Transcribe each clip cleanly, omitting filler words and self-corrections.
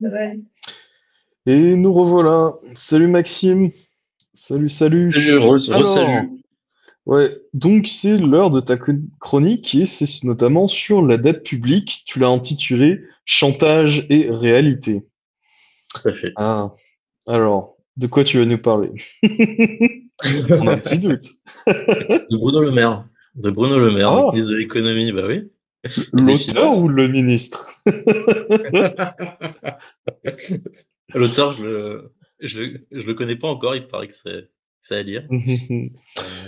Ouais. Et nous revoilà. Salut Maxime. Salut, Salut, salut. Alors, re-salut. ouais, donc c'est l'heure de ta chronique et c'est notamment sur la dette publique. Tu l'as intitulée Chantage et réalité. Tout à fait. Ah, alors, de quoi tu vas nous parler? On a un petit doute. De Bruno Le Maire. De Bruno Le Maire, donc Ah, ministre de l'économie, bah oui, et des l'auteur ou finances. le ministre? L'auteur, je le connais pas encore, il paraît que c'est à lire. Je Euh,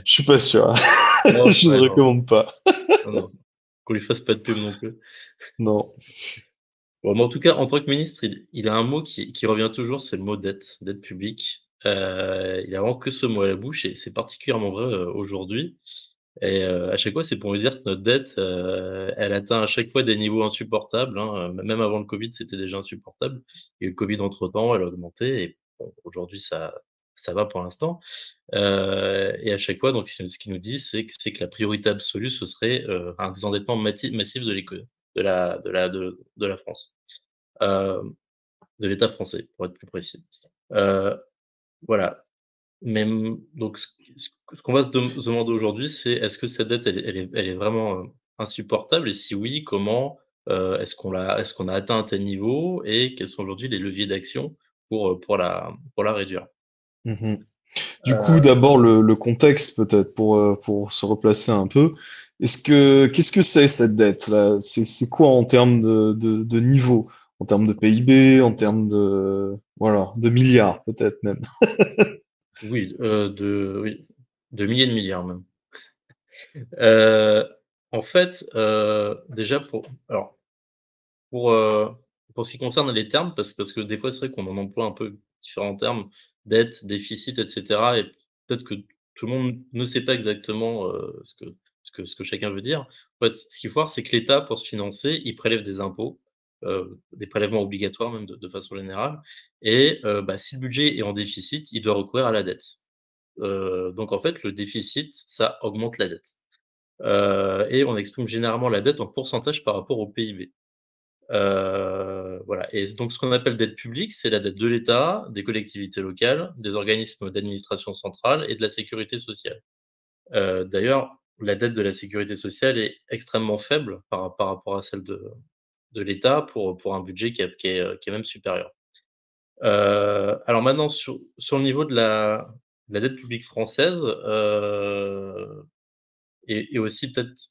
suis pas sûr. non, Je ne ouais, non, recommande pas. non, non. Qu'on lui fasse pas de pub non plus. Non. Bon, mais en tout cas, en tant que ministre, il a un mot qui revient toujours, c'est le mot dette, dette publique. Il a vraiment que ce mot à la bouche et c'est particulièrement vrai, aujourd'hui. Et à chaque fois, c'est pour me dire que notre dette, elle atteint à chaque fois des niveaux insupportables, hein, même avant le covid, c'était déjà insupportable. Il y a eu le covid entre-temps, elle a augmenté et bon, aujourd'hui ça va pour l'instant. Et à chaque fois donc ce qu'il nous dit, c'est que la priorité absolue, ce serait, un désendettement massif de la France, hem, de l'État français, pour être plus précis. Heu, voilà. Mais donc ce qu'on va se demander aujourd'hui, c'est est-ce que cette dette, elle est vraiment, insupportable et si oui, comment, est-ce qu'on a atteint un tel niveau et quels sont aujourd'hui les leviers d'action pour la réduire? Mhm. Du coup, Heu, d'abord le contexte peut-être pour se replacer un peu. Qu'est-ce que c'est cette dette-là? C'est quoi en termes de niveau? En termes de PIB, en termes voilà, de milliards peut-être même. oui, de milliers de milliards même. Heu, En fait, déjà pour, heu, pour ce qui concerne les termes, parce que des fois, c'est vrai qu'on en emploie un peu différents termes, dette, déficit et cetera et peut-être que tout le monde ne sait pas exactement, ce que chacun veut dire. En fait, ce qu'il faut voir, c'est que l'État, pour se financer, il prélève des impôts, des prélèvements obligatoires même de façon générale et bah, si le budget est en déficit, il doit recourir à la dette. Donc en fait, le déficit, ça augmente la dette, et on exprime généralement la dette en pourcentage par rapport au PIB. Voilà et donc ce qu'on appelle dette publique, c'est la dette de l'État, des collectivités locales, des organismes d'administration centrale et de la sécurité sociale. D'ailleurs, la dette de la sécurité sociale est extrêmement faible par rapport à celle de l'État pour un budget qui est même supérieur. Alors maintenant sur le niveau de la dette publique française, et aussi peut-être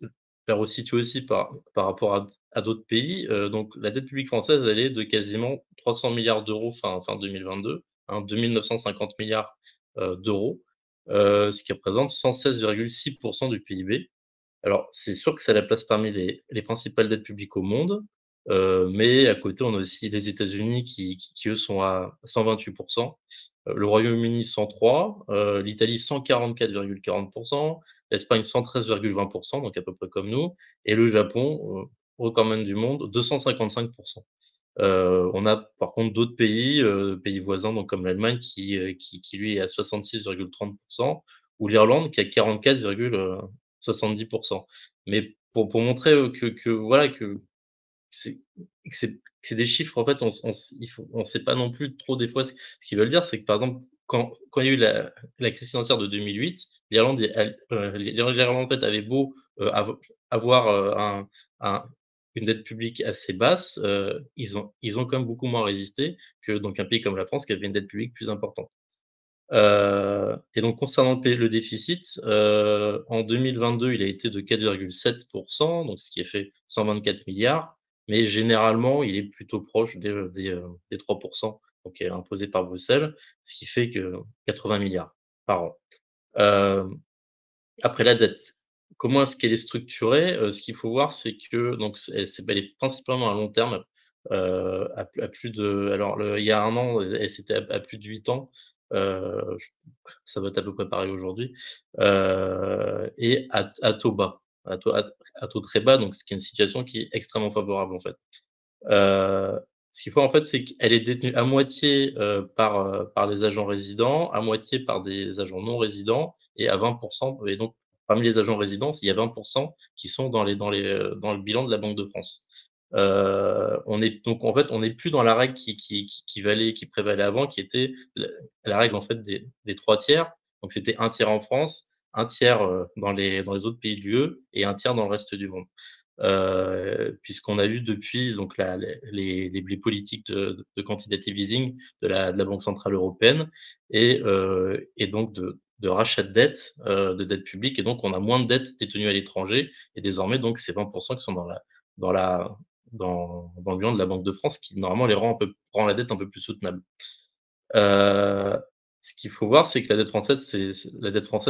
la resituer aussi par rapport à d'autres pays, donc la dette publique française, elle est de quasiment 300 milliards d'euros fin 2022, hein, 2 950 d'euros, ce qui représente 116,6 du PIB. Alors, c'est sûr que ça la place parmi les principales dettes publiques au monde, mais à côté, on a aussi les États-Unis qui eux sont à 128, le Royaume-Uni 103, l'Italie 144,40, l'Espagne 113,20, donc à peu près comme nous et le Japon, recordman du monde, 255. On a par contre d'autres pays, pays voisins donc comme l'Allemagne qui lui est à 66,30 ou l'Irlande qui est à 44,70. Mais pour montrer, que voilà c'est que c'est des chiffres en fait on sait pas non plus trop des fois ce qu'ils veulent dire. C'est que par exemple quand il y a eu la crise financière de 2008, l'Irlande l'Irlande en fait avait beau, avoir, un une dette publique assez basse, ils ont quand même beaucoup moins résisté que donc un pays comme la France qui avait une dette publique plus importante. Et donc concernant le déficit, en 2022, il a été de 4,7, donc ce qui a fait 124 milliards. Mais généralement, il est plutôt proche des 3, donc qui est imposé par Bruxelles, ce qui fait que 80 milliards par an. Hem, Après la dette, comment est-ce qu'elle est structurée? Ce qu'il faut voir, c'est que donc elle est principalement à long terme, à plus de alors il y a 1 an, elle c'était à plus de 8 ans, j ça doit être à peu près pareil aujourd'hui, et à taux bas, à taux très bas, donc ce qui est une situation qui est extrêmement favorable, en fait. Heu, Ce qu'il faut, en fait, c'est qu'elle est détenue à moitié, par des agents résidents, à moitié par des agents non résidents et à 20 et donc parmi les agents résidents, il y a 20 qui sont dans le bilan de la Banque de France. On est donc en fait, on n'est plus dans la règle qui prévalait avant, qui était la règle en fait des 3 tiers. Donc c'était un tiers en France, un tiers, dans les autres pays de l'UE et un tiers dans le reste du monde. Puisqu'on a vu depuis donc les politiques de quantitative easing de la Banque centrale européenne et donc de rachat de dette publique et donc on a moins de dettes détenues à l'étranger et désormais donc c'est 20 qui sont dans la dans le bilan de la Banque de France qui normalement les rend la dette un peu plus soutenable. Heu, Ce qu'il faut voir, c'est que la dette française,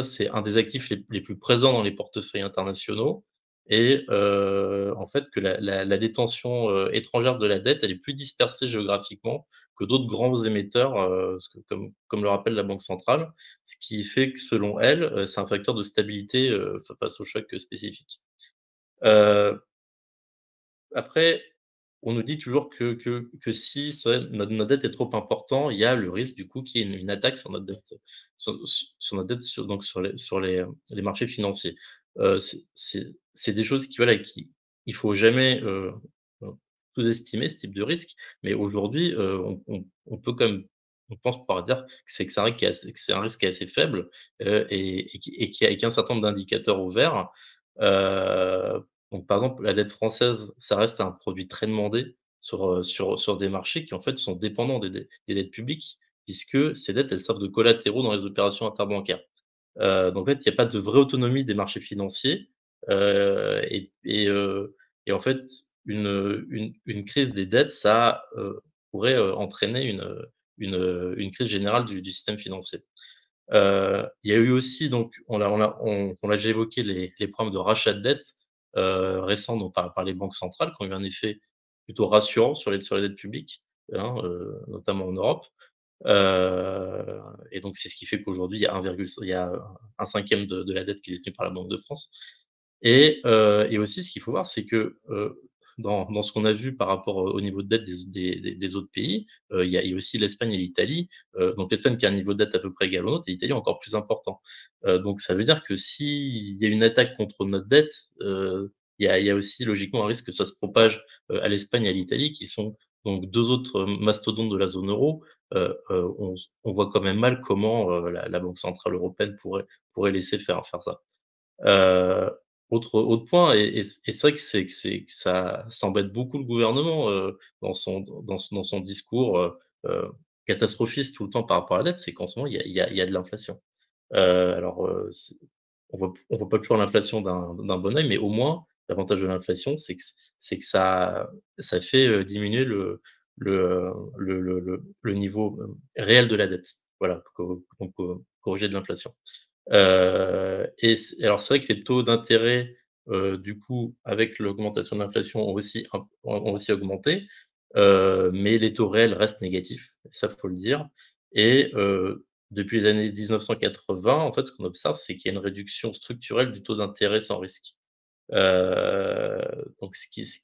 c'est un des actifs les plus présents dans les portefeuilles internationaux et en fait, que la détention, étrangère de la dette, elle est plus dispersée géographiquement que d'autres grands émetteurs, ce que comme le rappelle la banque centrale, ce qui fait que selon elle, c'est un facteur de stabilité, face aux chocs, spécifiques. Heu Après, on nous dit toujours que si notre dette est trop important, il y a le risque du coup qu'il y ait une attaque sur notre dette, sur notre dette les marchés financiers. C'est des choses qui voilà, qui il faut jamais, sous-estimer ce type de risque, mais aujourd'hui, on peut quand même on pense pouvoir dire que c'est un risque qui est assez que c'est un risque qui est assez faible, et qui a un certain nombre d'indicateurs ouverts. Heu donc par exemple, la dette française, ça reste un produit très demandé sur des marchés qui, en fait, sont dépendants des dettes publiques, puisque ces dettes, elles servent de collatéraux dans les opérations interbancaires. Donc en fait, il y a pas de vraie autonomie des marchés financiers, et en fait, une crise des dettes, ça, pourrait, entraîner une crise générale du système financier. Il y a eu aussi donc on l'a déjà évoqué les problèmes de rachat de dettes, récents donc par les banques centrales qui ont eu un effet plutôt rassurant sur les dettes publiques, hein, notamment en Europe. Et donc c'est ce qui fait qu'aujourd'hui il y a un cinquième de la dette qui est détenue par la Banque de France. Et aussi ce qu'il faut voir, c'est que, dans ce qu'on a vu par rapport, au niveau de dette des autres pays, il y a aussi l'Espagne et l'Italie. Donc l'Espagne qui a un niveau de dette à peu près égal au nôtre et l'Italie encore plus important. Donc ça veut dire que s'il y a une attaque contre notre dette, il y a aussi logiquement un risque que ça se propage, à l'Espagne et à l'Italie qui sont donc 2 autres, mastodontes de la zone euro. On voit quand même mal comment, la Banque centrale européenne pourrait laisser faire ça. Heu, autre point et c'est vrai que ça embête beaucoup le gouvernement, dans son discours, catastrophiste tout le temps par rapport à la dette, c'est qu'en ce moment il y a de l'inflation. Alors, c'est on voit pas toujours l'inflation d'un bon œil, mais au moins l'avantage de l'inflation, c'est que ça fait, diminuer le niveau, réel de la dette. Voilà, corriger de l'inflation. Et alors c'est vrai que les taux d'intérêt, du coup, avec l'augmentation de l'inflation ont aussi augmenté, mais les taux réels restent négatifs, ça faut le dire et depuis les années 1980, en fait, ce qu'on observe, c'est qu'il y a une réduction structurelle du taux d'intérêt sans risque. Donc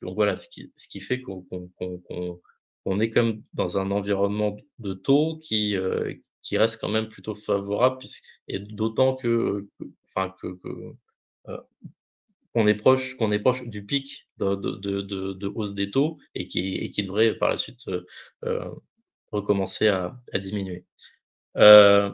donc voilà, ce qui fait qu'on est comme dans un environnement de taux qui reste quand même plutôt favorable et d'autant enfin heu, qu'on est proche du pic de hausse des taux et qui devrait par la suite, heu, recommencer à diminuer. Heu,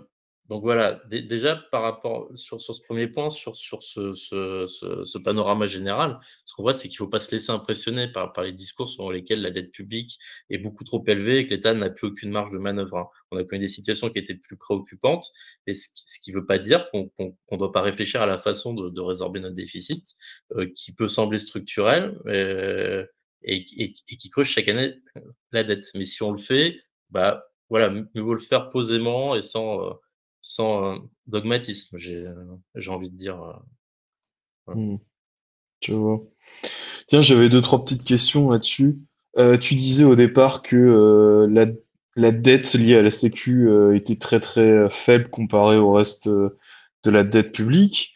donc voilà, déjà par rapport sur ce premier point, sur ce panorama général, ce qu'on voit, c'est qu'il ne faut pas se laisser impressionner par les discours selon lesquels la dette publique est beaucoup trop élevée et que l'État n'a plus aucune marge de manœuvre, hein. On a connu des situations qui étaient plus préoccupantes et ce qui veut pas dire qu'on doit pas réfléchir à la façon de résorber notre déficit, qui peut sembler structurel, et qui creuse chaque année, la dette. Mais si on le fait, bah, voilà, mieux vaut le faire posément et sans, dogmatisme, j'ai envie de dire, voilà. Mmh, je vois. Tiens, j'avais deux, trois petites questions là-dessus. Tu disais au départ que la dette liée à la Sécu était très très faible comparée au reste de la dette publique.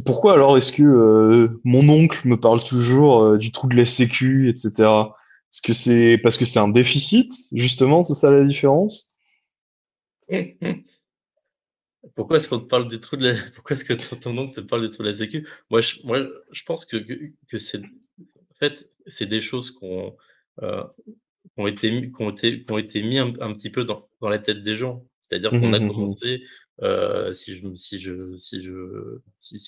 Pourquoi alors est-ce que mon oncle me parle toujours du trou de la Sécu, etc. Est-ce que c'est parce que c'est un déficit, justement, c'est ça la différence? Pourquoi est-ce qu'on te parle du trou de la pourquoi est-ce que ton oncle te parle du trou de la sécu? Moi, je pense que c'est en fait, c'est des choses heu, qui ont été mis un petit peu dans la tête des gens. C'est-à-dire Mmh qu'on a mh, mmh. commencé, si je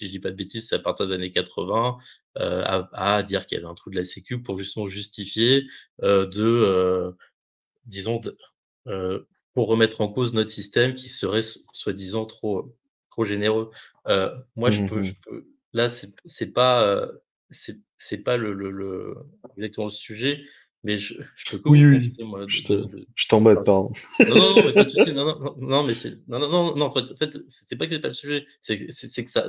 dis pas de bêtises, c'est à partir des années 80, à dire qu'il y avait un trou de la sécu pour justement justifier, disons pour remettre en cause notre système qui serait soi-disant trop généreux. Moi Mmh mh. là c'est pas, c'est pas le exactement le sujet, mais je peux que vous Oui, oui, conseiller moi de je t'embête, enfin pardon. non, non, non, mais pas de souci, non, non, non, non, mais c'est non, non, non, non, en fait, c'est pas que c'est pas le sujet, c'est que ça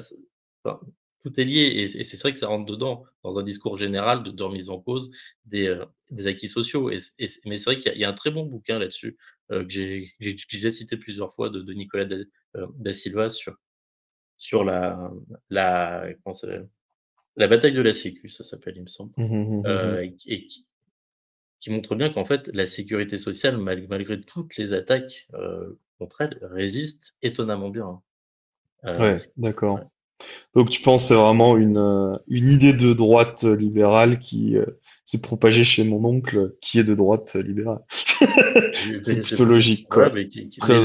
enfin, tout est lié et c'est vrai que ça rentre dedans, dans un discours général de remise en cause des acquis sociaux mais c'est vrai qu'il y a un très bon bouquin là-dessus, que j'ai déjà cité plusieurs fois de Nicolas da Silva sur comment ça s'appelle? La bataille de la sécu, ça s'appelle, il me semble, Mmh mh, mmh mh, mmh. qui montre bien qu'en fait, la sécurité sociale, malgré toutes les attaques, contre elle, résiste étonnamment bien, hein. Ouais, Ce Ouais. d'accord. Donc tu penses que c'est vraiment une idée de droite libérale qui s'est propagée chez mon oncle, qui est de droite libérale. Oui, C'est beh, c'est plutôt possible. logique, Voilà, quoi. mais qui Très,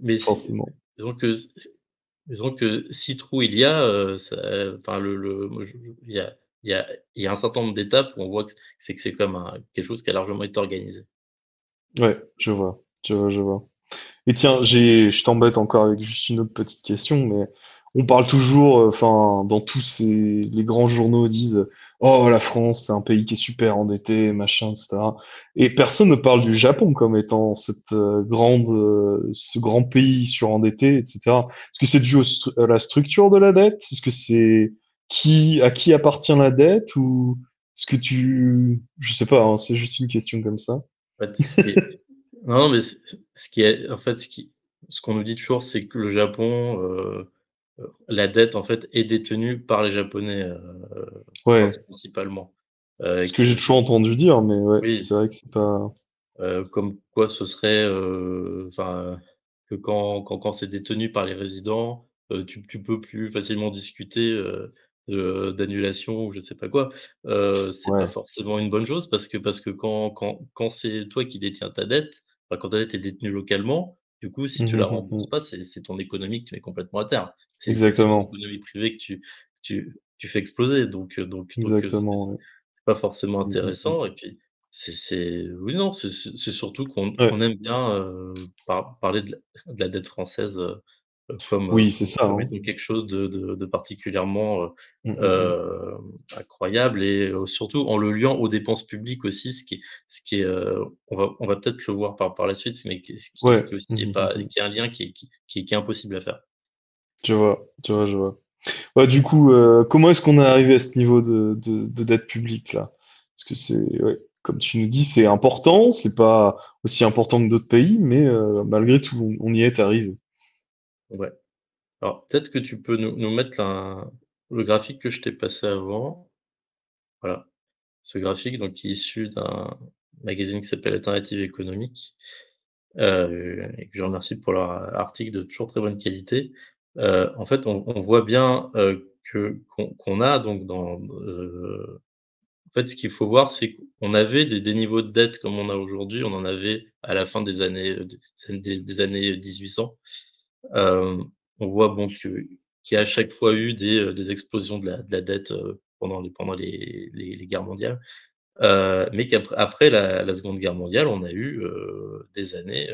mais si forcément. disons que s disons que si trou il y a, ça enfin moi il y a il y a un certain nombre d'étapes où on voit que c'est comme quelque chose qui a largement été organisé. Ouais, je vois, je vois, je vois. Et tiens, je t'embête encore avec juste une autre petite question, mais on parle toujours, enfin, dans tous les grands journaux disent, oh, la France, c'est un pays qui est super endetté, machin, etc. Et personne ne parle du Japon comme étant ce grand pays surendetté, etc. Est-ce que c'est dû à la structure de la dette? Est-ce que c'est à qui appartient la dette? Ou est-ce que je sais pas, hein, c'est juste une question comme ça. En fait, ce qui est non, non, mais ce qui est en fait, ce qu'on nous dit toujours, c'est que le Japon, la dette, en fait, est détenue par les Japonais, Ouais, principalement, c'est ce que j'ai qui toujours entendu dire, mais ouais, oui. c'est vrai que c'est pas. Comme quoi ce serait, que quand c'est détenu par les résidents, tu peux plus facilement discuter, d'annulation ou je sais pas quoi. C'est pas Ouais. forcément une bonne chose parce que quand c'est toi qui détiens ta dette, enfin quand ta dette est détenue localement, du coup, si Mmh tu la mh, mmh rembourses mh. pas, c'est ton économie que tu mets complètement à terre. C'est ton Exactement, économie privée que tu fais exploser exactement, ouais. c'est pas forcément Mmh mh, mmh. intéressant et puis oui, non, c'est surtout qu'on Ouais, aime bien, parler de la dette française, oui, c'est ça, comme hein. étant quelque chose de particulièrement, Mmh mh, mmh. incroyable et surtout en le liant aux dépenses publiques aussi, ce qui est, on va peut-être le voir par la suite, mais Ouais. qui aussi Mmh est mh, pas mmh mh. qui est un lien qui est impossible à faire. Je vois, je vois, je vois. Ouais, du coup, comment est-ce qu'on est arrivé à ce niveau de dette publique là? Parce que c'est ouais, comme tu nous dis, c'est important, c'est pas aussi important que d'autres pays, mais malgré tout, on y est arrivé. Ouais. Alors peut-être que tu peux nous mettre le graphique que je t'ai passé avant. Voilà. Ce graphique donc qui est issu d'un magazine qui s'appelle Alternative économique, et que je remercie pour leur article de toujours très bonne qualité. En fait, on voit bien, qu'on a donc en fait, ce qu'il faut voir, c'est qu'on avait des niveaux de dette comme on a aujourd'hui, on en avait à la fin des années, des années 1800. Hem, on voit bon qu'il y a à chaque fois eu des explosions de la dette, pendant les guerres mondiales. Mais après la Seconde Guerre mondiale, on a eu, des années,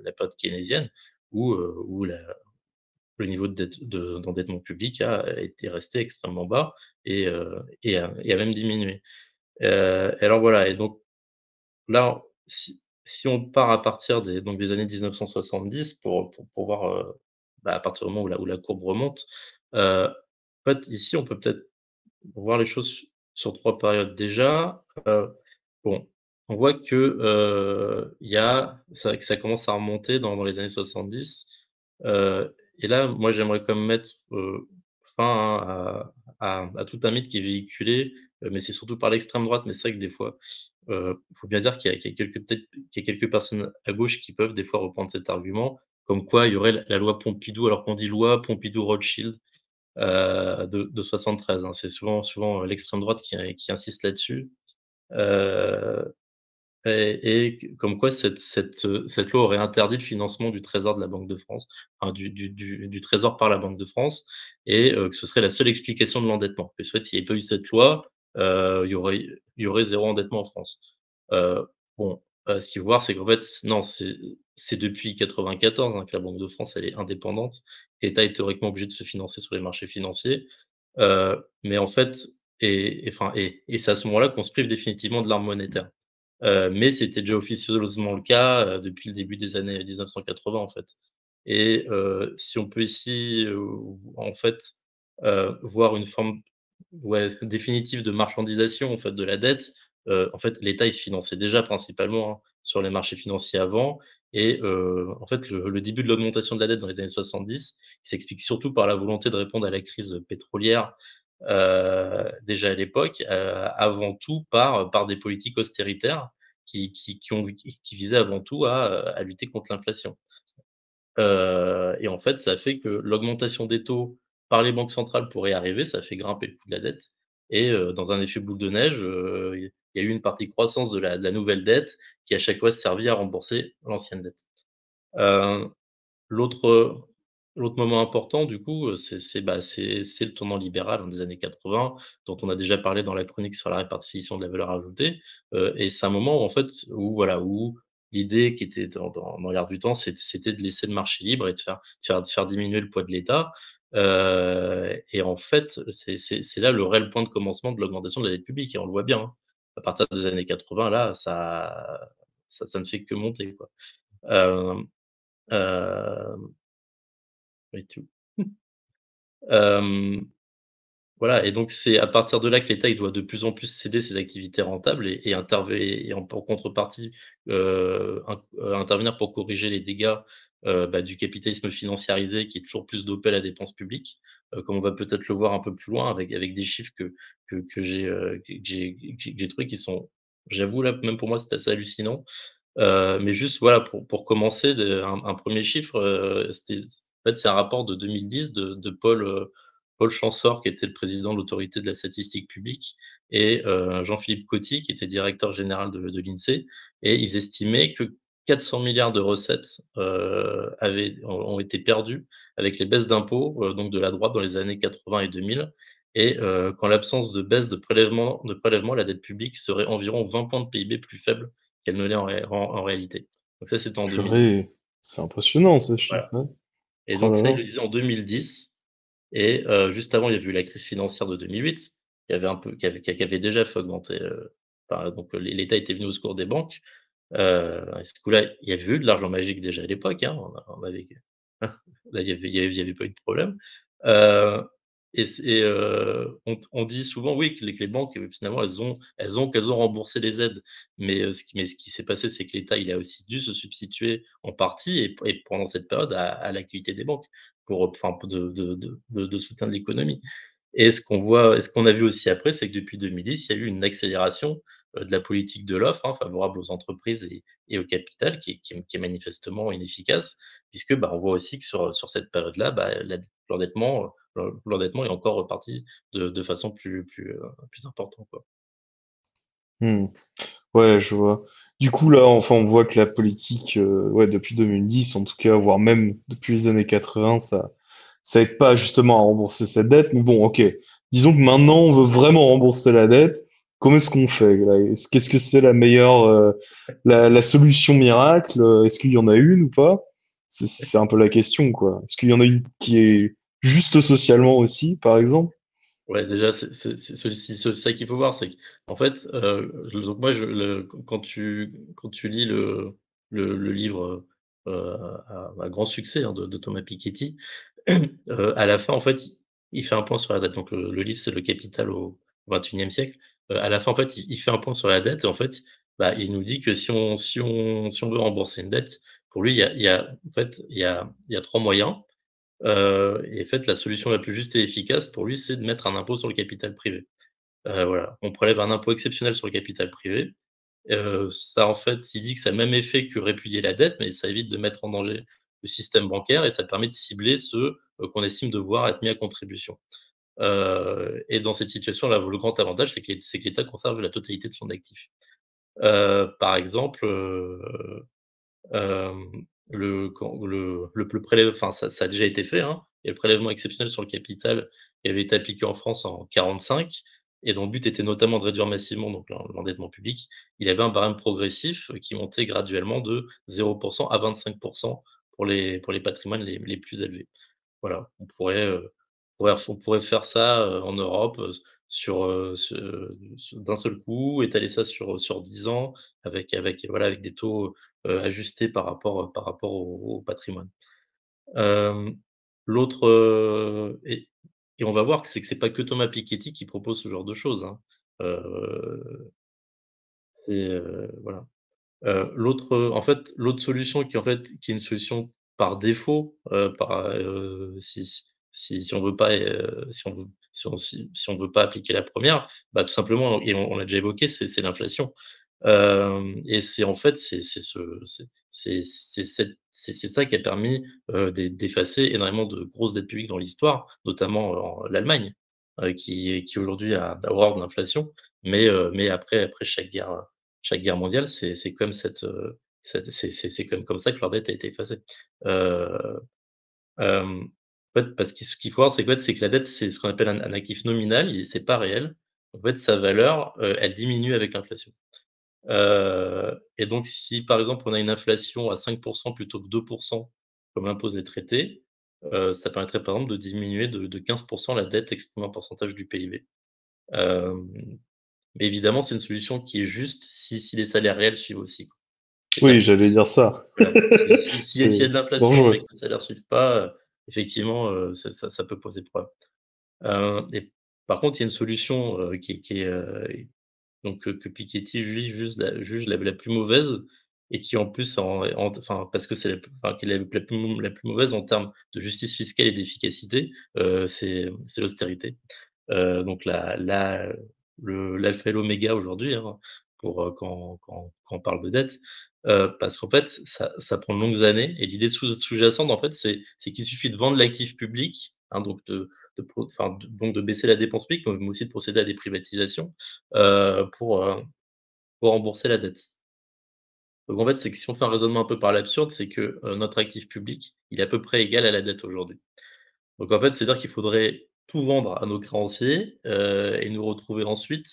la période keynésienne où le niveau d'endettement public a été resté extrêmement bas et a même diminué. Et alors voilà et donc là, si on part à partir des années 1970 pour voir, à partir du moment où la courbe remonte, en fait, ici, on peut peut-être voir les choses sur 3 périodes. Déjà, bon, on voit il y a ça que ça commence à remonter dans les années 70, et là, moi, j'aimerais quand même mettre, fin à tout un mythe qui est véhiculé, mais c'est surtout par l'extrême droite. Mais c'est vrai que des fois, il faut bien dire qu'il y a quelques personnes à gauche qui peuvent des fois reprendre cet argument comme quoi il y aurait la loi Pompidou, alors qu'on dit loi Pompidou-Rothschild, de 73, hein. C'est souvent, l'extrême droite qui insiste là-dessus. Heu et comme quoi cette loi aurait interdit le financement du trésor de la Banque de France, enfin du trésor par la Banque de France, et que ce serait la seule explication de l'endettement. Que en fait, s'il n'y avait pas eu cette loi, il y aurait 0 endettement en France. Heu, bon, ce qu'il faut voir, c'est qu'en fait, non, c'est depuis 94, hein, que la Banque de France, elle est indépendante. L'État est théoriquement obligé de se financer sur les marchés financiers, mais en fait, et c'est à ce moment-là qu'on se prive définitivement de l'arme monétaire. Mais c'était déjà officieusement le cas, depuis le début des années 1980, en fait. Et si on peut ici, en fait, voir une forme, ouais, définitive de marchandisation, en fait, de la dette, en fait, l'État, il se finançait déjà principalement, hein, sur les marchés financiers avant. Et en fait, le début de l'augmentation de la dette dans les années 70, il s'explique surtout par la volonté de répondre à la crise pétrolière, déjà à l'époque, avant tout par des politiques austéritaires qui visaient avant tout à lutter contre l'inflation. Et en fait, ça fait que l'augmentation des taux par les banques centrales pourrait arriver, ça fait grimper le coût de la dette. Et dans un effet boule de neige, il y a eu une partie croissance de la nouvelle dette qui à chaque fois servi à rembourser l'ancienne dette. Heu L'autre, l'autre moment important du coup, c'est le tournant libéral, hein, des années 80, dont on a déjà parlé dans la chronique sur la répartition de la valeur ajoutée, et c'est un moment où en fait, où voilà, où l'idée qui était dans l'air du temps, c'était de laisser le marché libre et de faire diminuer le poids de l'État, et en fait, c'est là le réel point de commencement de l'augmentation de la dette publique, et on le voit bien, hein. À partir des années 80 là, ça ne fait que monter, quoi. Hem, hem et tout. Hem, voilà, et donc c'est à partir de là que l'État, il doit de plus en plus céder ses activités rentables et en contrepartie, intervenir pour corriger les dégâts, du capitalisme financiarisé qui est toujours plus dopé à la dépense publique, comme on va peut-être le voir un peu plus loin avec des chiffres que j'ai trouvés qui sont, j'avoue là, même pour moi, c'est assez hallucinant. Mais juste voilà, pour commencer, un 1er chiffre, c'est un rapport de 2010 de Paul Champsaur, qui était le président de l'Autorité de la statistique publique, et Jean-Philippe Coty, qui était directeur général de l'INSEE, et ils estimaient que 400 milliards de recettes, ont été perdus avec les baisses d'impôts, donc de la droite dans les années 80 et 2000, et qu'en l'absence de baisse de prélèvements, la dette publique serait environ 20 points de PIB plus faible qu'elle ne l'est en réalité. Donc ça, c'était en 2010. Purée, c'est impressionnant ces chiffres, Voilà, ouais. et Oh donc là ça, il là. le disait en 2010. Et juste avant, il y a eu la crise financière de 2008 qui avait déjà fait augmenter, donc l'État était venu au secours des banques. À ce coup-là, il y avait eu de l'argent magique déjà à l'époque, hein, on avait là, il y avait pas eu de problème. Heu on dit souvent, oui, que les banques, finalement, qu'elles ont remboursé les aides. Mais ce qui s'est passé, c'est que l'État, il a aussi dû se substituer en partie, et pendant cette période à l'activité des banques pour, enfin, pour de soutien de l'économie. Et ce qu'on a vu aussi après, c'est que depuis 2010, il y a eu une accélération, de la politique de l'offre, hein, favorable aux entreprises et au capital, qui est manifestement inefficace, puisque, on voit aussi que sur cette période-là, l'endettement est encore reparti de façon plus importante, quoi. Mmh. Ouais, je vois. Du coup, là, enfin, on voit que la politique, ouais, depuis 2010, en tout cas, voire même depuis les années 80, ça aide pas justement à rembourser cette dette. Mais bon, ok. Disons que maintenant, on veut vraiment rembourser la dette. Comment est-ce qu'on fait, là? Qu'est-ce que c'est la meilleure, la solution miracle? Est-ce qu'il y en a une ou pas? C'est un peu la question, quoi. Est-ce qu'il y en a une qui est juste socialement aussi, par exemple? Ouais, déjà, c'est aussi ça qu'il faut voir, c'est qu'en fait, donc moi, quand tu lis le livre, à grand succès, hein, de Thomas Piketty, à la fin, en fait, il fait un point sur la dette. Donc le livre, c'est Le Capital au XXIe siècle. À la fin, en fait, il fait un point sur la dette, et en fait, il nous dit que si on veut rembourser une dette, pour lui, en fait, il y a 3 moyens. Et en fait, la solution la plus juste et efficace pour lui, c'est de mettre un impôt sur le capital privé. Voilà, on prélève un impôt exceptionnel sur le capital privé. Ça, en fait, il dit que ça a le même effet que répudier la dette, mais ça évite de mettre en danger le système bancaire et ça permet de cibler ceux, qu'on estime devoir être mis à contribution. Et dans cette situation-là, le grand avantage, c'est que l'État conserve la totalité de son actif. Par exemple, le prélève enfin ça a déjà été fait, hein. Il y a le prélèvement exceptionnel sur le capital qui avait été appliqué en France en 45 et dont le but était notamment de réduire massivement donc l'endettement public. Il avait un barème progressif, qui montait graduellement de 0 à 25 pour les patrimoines les plus élevés. Voilà, on pourrait faire ça, en Europe, d'un seul coup, étaler ça sur 10 ans avec voilà, avec des taux, ajustés par rapport au patrimoine. Hem, l'autre, et on va voir que c'est pas que Thomas Piketty qui propose ce genre de choses, hein. Heu, voilà. L'autre solution qui est une solution par défaut, si on veut pas, si on veut pas appliquer la première, bah, tout simplement et on l'a déjà évoqué, c'est l'inflation. Et c'est en fait, c'est ce c'est ça qui a permis, d'effacer énormément de grosses dettes publiques dans l'histoire, notamment en l'Allemagne, qui aujourd'hui a horreur de l'inflation, mais après chaque guerre mondiale, c'est comme c'est comme ça que leur dette a été effacée. Heu, en fait, parce que ce qu'il faut voir, c'est que la dette, c'est ce qu'on appelle un actif nominal et c'est pas réel. En fait, sa valeur, elle diminue avec l'inflation. Et donc si, par exemple, on a une inflation à 5 plutôt que 2 comme l'imposent les traités, ça permettrait, par exemple, de diminuer de 15 la dette exprimée en pourcentage du PIB. Hem, mais évidemment, c'est une solution qui est juste si les salaires réels suivent aussi, quoi. C'est-à-dire Oui, que j'allais dire ça. voilà, s'il y a C'est de l'inflation mais dangereux. que les salaires suivent pas, effectivement, ça peut poser problème. Et par contre, il y a une solution, qui est, donc que Piketty lui juge la plus mauvaise et qui en plus enfin parce que c'est enfin qui est la plus mauvaise en termes de justice fiscale et d'efficacité, c'est l'austérité. Donc l'alpha et l'oméga aujourd'hui, hein, pour, quand on parle de dette, parce qu'en fait, ça prend de longues années et l'idée sous-jacente, en fait, c'est qu'il suffit de vendre l'actif public, hein, donc de baisser la dépense publique, mais aussi de procéder à des privatisations, pour rembourser la dette. Donc en fait, c'est que si on fait un raisonnement un peu par l'absurde, c'est que, notre actif public, il est à peu près égal à la dette aujourd'hui. Donc en fait, c'est-à-dire qu'il faudrait tout vendre à nos créanciers, et nous retrouver ensuite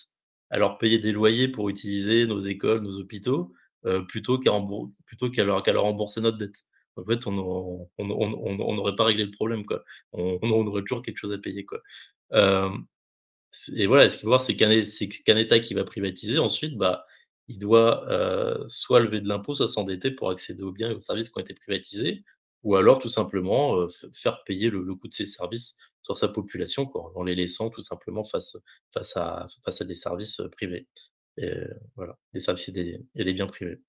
à leur payer des loyers pour utiliser nos écoles, nos hôpitaux, plutôt qu'à leur rembourser notre dette. En fait, on n'aurait pas réglé le problème, quoi. On aurait toujours quelque chose à payer, quoi. Hem et voilà, ce qu'il faut voir, c'est qu'un État qui va privatiser ensuite, bah, il doit, soit lever de l'impôt, soit s'endetter pour accéder aux biens et aux services qui ont été privatisés ou alors tout simplement, faire payer le coût de ces services sur sa population, quoi, en les laissant tout simplement face à des services, privés et voilà, des services et des biens privés.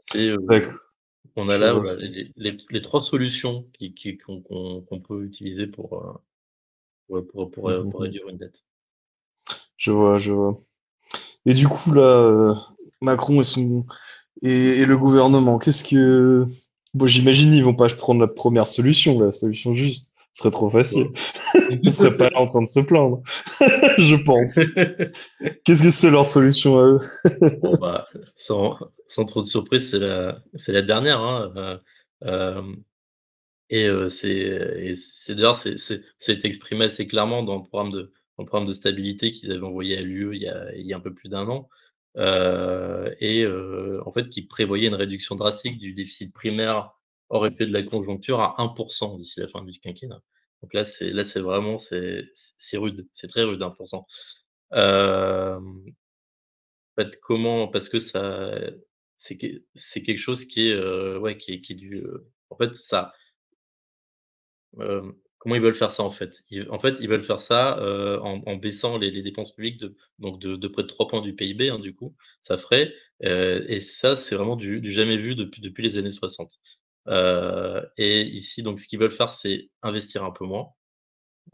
C'est, D'accord, on a je là, vois voilà, ça. les 3 solutions qu'on peut utiliser Mmh, pour mmh mh. réduire une dette. Je vois, je vois. Et du coup, là, Macron et son et le gouvernement, qu'est-ce que bon, j'imagine, ils vont pas prendre la première solution, la solution juste. Ce serait trop facile. Ils seraient pas là en train de se plaindre, je pense. Qu'est-ce que c'est leur solution à eux? Bon, bah, sans trop de surprise, c'est la dernière, hein, hem c'est d'ailleurs, c'est été exprimé assez clairement dans le programme de stabilité qu'ils avaient envoyé à l'UE il y a un peu plus d'un an, en fait, qui prévoyait une réduction drastique du déficit primaire hors effet de la conjoncture à 1 d'ici la fin du quinquennat. Donc là, c'est vraiment c'est rude, c'est très rude, 1. En fait, comment parce que c'est quelque chose qui est, ouais, qui est dû, en fait, comment ils veulent faire ça, en fait? Ils veulent faire ça, en baissant les dépenses publiques de près de 3 points du PIB, hein, du coup, ça ferait, et ça, c'est vraiment du jamais vu depuis les années 60. Et ici, donc ce qu'ils veulent faire, c'est investir un peu moins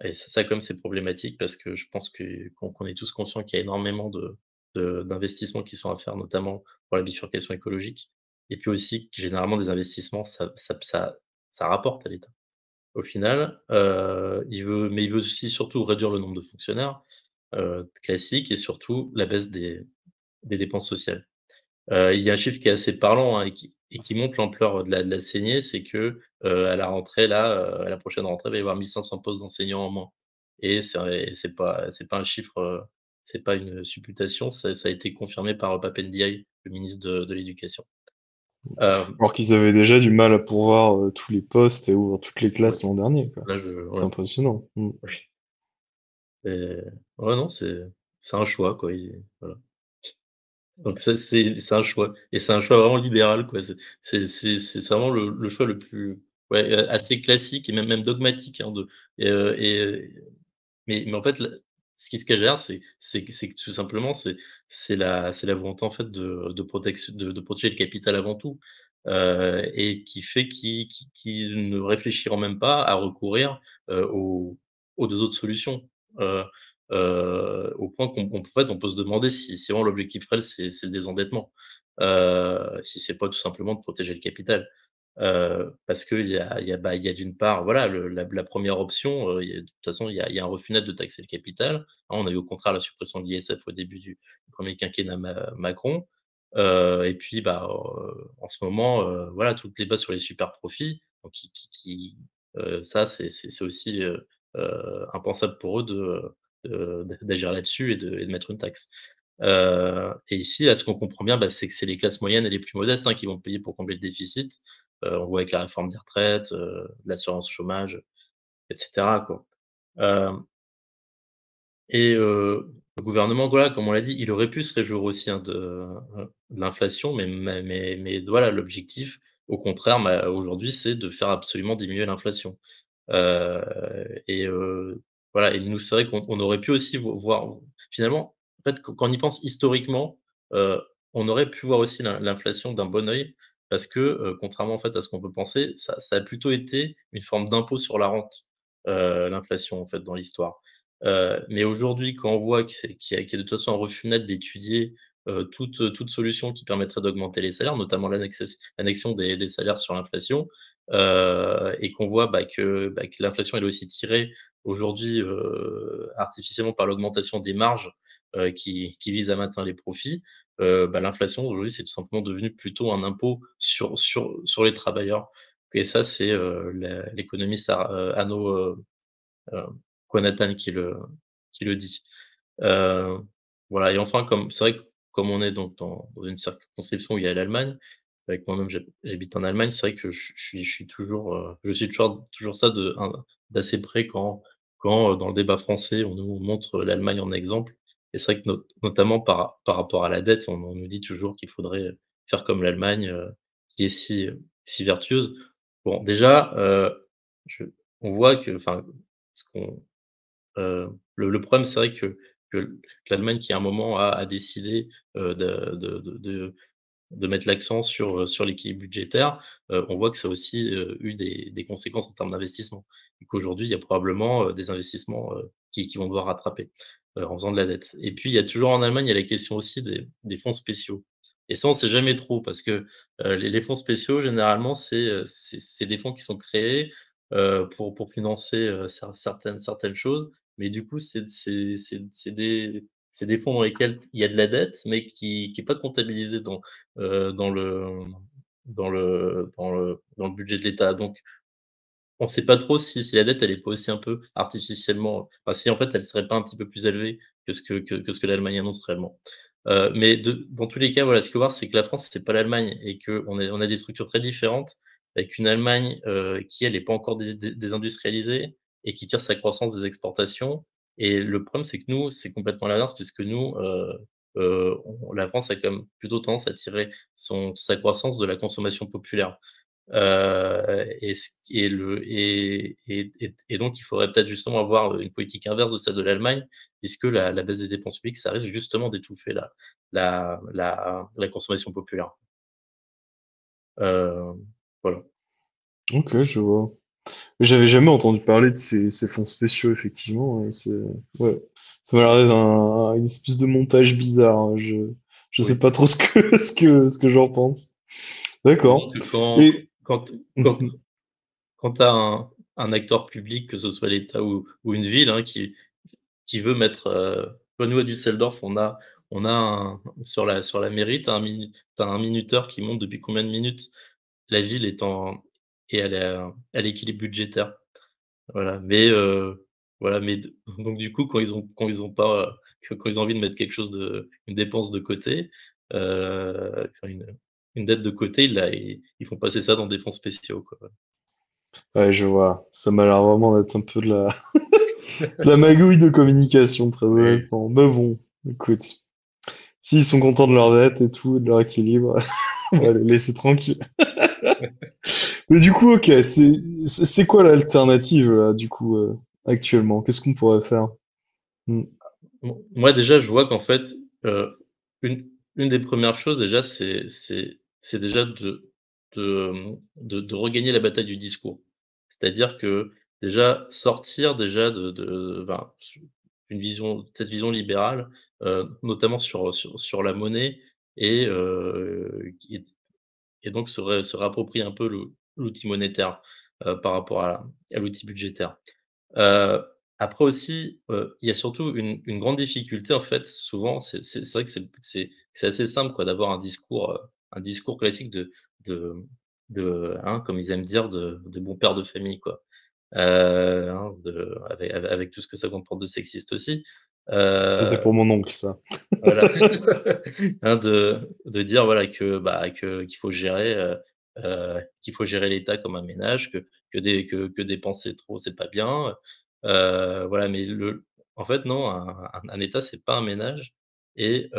et ça, comme c'est problématique parce que je pense qu'on est tous conscients qu'il y a énormément d'investissements qui sont à faire, notamment pour la bifurcation écologique. et puis aussi que généralement des investissements ça rapporte à l'État. Au final, il veut aussi surtout réduire le nombre de fonctionnaires, classique et surtout la baisse des dépenses sociales. Il y a un chiffre qui est assez parlant, hein, et qui montre l'ampleur de la saignée, c'est que, à la rentrée là, à la prochaine rentrée, il va y avoir 1 500 postes d'enseignants en moins et c'est pas un chiffre, c'est pas une supputation, ça a été confirmé par Pape Ndiaye, le ministre de l'Éducation. Hem, Alors qu'ils avaient déjà du mal à pourvoir tous les postes et ouvrir toutes les ouais, classes l'an dernier, quoi. là C'est ouais, impressionnant. ouais, et ouais, non, c'est un choix quoi, voilà. Donc ça, c'est un choix et c'est un choix vraiment libéral, quoi. C'est vraiment le choix le plus, ouais, assez classique et même dogmatique, hein, mais en fait, ce qui se cache derrière, c'est que tout simplement, c'est la volonté, en fait, de protéger le capital avant tout, et qui fait qu'ils ne réfléchiront même pas à recourir, aux 2 autres solutions, heu au point en fait, on peut se demander si vraiment l'objectif réel, c'est le désendettement, si c'est pas tout simplement de protéger le capital. Parce qu'il y a d'une part, voilà, la 1re option, il y a de toute façon, il y a un refus net de taxer le capital. Hein, on a eu au contraire la suppression de l'ISF au début du 1er quinquennat Macron. Et puis, en ce moment, voilà, tout le débat sur les super profits, donc ça, c'est aussi, impensable pour eux d'agir là-dessus et de mettre une taxe. Et ici, là, ce qu'on comprend bien, c'est que c'est les classes moyennes et les plus modestes, hein, qui vont payer pour combler le déficit. On voit avec la réforme des retraites, l'assurance chômage, et cetera, quoi. Hem et le gouvernement, voilà, comme on l'a dit, il aurait pu se réjouir aussi, hein, de l'inflation, mais voilà, l'objectif, au contraire, aujourd'hui, c'est de faire absolument diminuer l'inflation. Heu et voilà, et nous, c'est vrai qu'on aurait pu aussi voir finalement, en fait, quand on y pense historiquement, on aurait pu voir aussi l'inflation d'un bon œil parce que, contrairement, en fait, à ce qu'on peut penser, ça a plutôt été une forme d'impôt sur la rente, l'inflation, en fait, dans l'histoire. Mais aujourd'hui, quand on voit qu'il y a de toute façon un refus net d'étudier, toute solution qui permettrait d'augmenter les salaires, notamment l'annexion des salaires sur l'inflation, et qu'on voit, que l'inflation elle est aussi tirée aujourd'hui, artificiellement par l'augmentation des marges, qui vise à maintenir les profits, l'inflation aujourd'hui, c'est tout simplement devenu plutôt un impôt sur les travailleurs, et ça, c'est, l'économiste Arnaud, heu, Conatan qui le dit. Heu, voilà, et enfin, comme c'est vrai que comme on est donc dans une circonscription où il y a l'Allemagne, avec moi-même j'habite en Allemagne, c'est vrai que je suis toujours ça d'assez près quand, dans le débat français, on nous montre l'Allemagne en exemple, et c'est vrai que notamment par rapport à la dette, on nous dit toujours qu'il faudrait faire comme l'Allemagne, qui est si vertueuse. Bon, déjà, je on voit que, enfin, ce qu'on le problème, c'est vrai que l'Allemagne qui à un moment a décidé, de mettre l'accent sur l'équilibre budgétaire, on voit que ça a aussi, eu des conséquences en termes d'investissement, et qu'aujourd'hui, il y a probablement, des investissements, qui vont devoir rattraper, en faisant de la dette, et puis il y a toujours en Allemagne, il y a la question aussi des fonds spéciaux, et ça, on sait jamais trop parce que, les fonds spéciaux généralement, c'est des fonds qui sont créés, pour financer, certaines choses, mais du coup, c'est des fonds dans lesquels il y a de la dette, mais qui est pas comptabilisée dans le budget de l'État, donc on sait pas trop si la dette, elle est pas aussi un peu artificiellement, enfin, si en fait elle serait pas un petit peu plus élevée que ce que l'Allemagne annonce réellement. Mais dans tous les cas, voilà, ce qu'il faut voir, c'est que la France, c'est pas l'Allemagne et qu'on a des structures très différentes, avec une Allemagne, qui elle est pas encore désindustrialisée et qui tire sa croissance des exportations, et le problème, c'est que nous, c'est complètement l'inverse puisque nous, la France a quand même plutôt tendance à tirer sa croissance de la consommation populaire. Et ce qui est le et donc il faudrait peut-être justement avoir une politique inverse de celle de l'Allemagne, puisque la baisse des dépenses publiques, ça risque justement d'étouffer la consommation populaire. Voilà. Ok, je vois. J'avais jamais entendu parler de ces fonds spéciaux, effectivement. Ouais. Ça m'a l'air d'un une espèce de montage bizarre, hein. Je sais Oui. pas trop ce que, ce que j'en pense. On voit D'accord. que quand Et quand quand mhm. quand tu as un acteur public, que ce soit l'État ou une ville, hein, qui veut mettre, nous à Düsseldorf, on a sur la mairie, tu as un minuteur qui montre depuis combien de minutes la ville est en et elle est à l'équilibre budgétaire. Voilà, mais donc du coup, quand ils ont pas, quand ils ont envie de mettre quelque chose une dépense de côté, enfin une dette de côté, ils font passer ça dans des fonds spéciaux, quoi. Ouais, je vois. Ça m'a l'air vraiment d'être un peu de la magouille de communication, très Oui. honnêtement. Mais bon, écoute, s'ils sont contents de leur dette et tout, et de leur équilibre, on va les laisser tranquilles. Mais du coup, ok, c'est quoi l'alternative là, du coup, actuellement? Qu'est-ce qu'on pourrait faire? Hmm. Moi déjà, je vois qu'en fait, heu, une des premières choses déjà, c'est déjà de regagner la bataille du discours. C'est-à-dire que déjà sortir déjà de ben, cette vision libérale, notamment sur la monnaie et qui et donc se réapproprier un peu l'outil monétaire, par rapport à l'outil budgétaire. Heu, Après aussi, il y a surtout une grande difficulté en fait, souvent, c'est vrai que c'est assez simple quoi d'avoir un discours classique de comme ils aiment dire, de bon père de famille quoi. Avec tout ce que ça comporte de sexiste aussi. Ça, c'est pour mon oncle, ça. Voilà. De dire voilà que, bah, qu'il faut gérer l'État comme un ménage, que dépenser trop, c'est pas bien, voilà, mais en fait non, un État, c'est pas un ménage et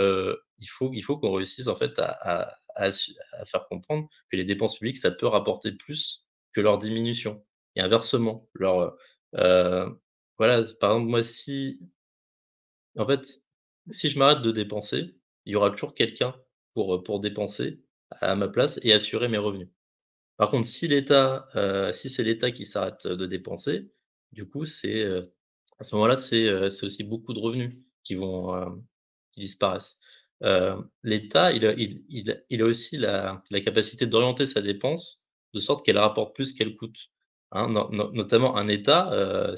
il faut qu'on réussisse en fait à faire comprendre que les dépenses publiques, ça peut rapporter plus que leur diminution et inversement. Voilà, par exemple, moi, si en fait, si je m'arrête de dépenser, il y aura toujours quelqu'un pour dépenser à ma place et assurer mes revenus. Par contre, si c'est l'État qui s'arrête de dépenser, du coup, à ce moment-là, c'est aussi beaucoup de revenus qui disparaissent. L'État, il a aussi la capacité d'orienter sa dépense de sorte qu'elle rapporte plus qu'elle coûte, hein. Notamment un État, ouais,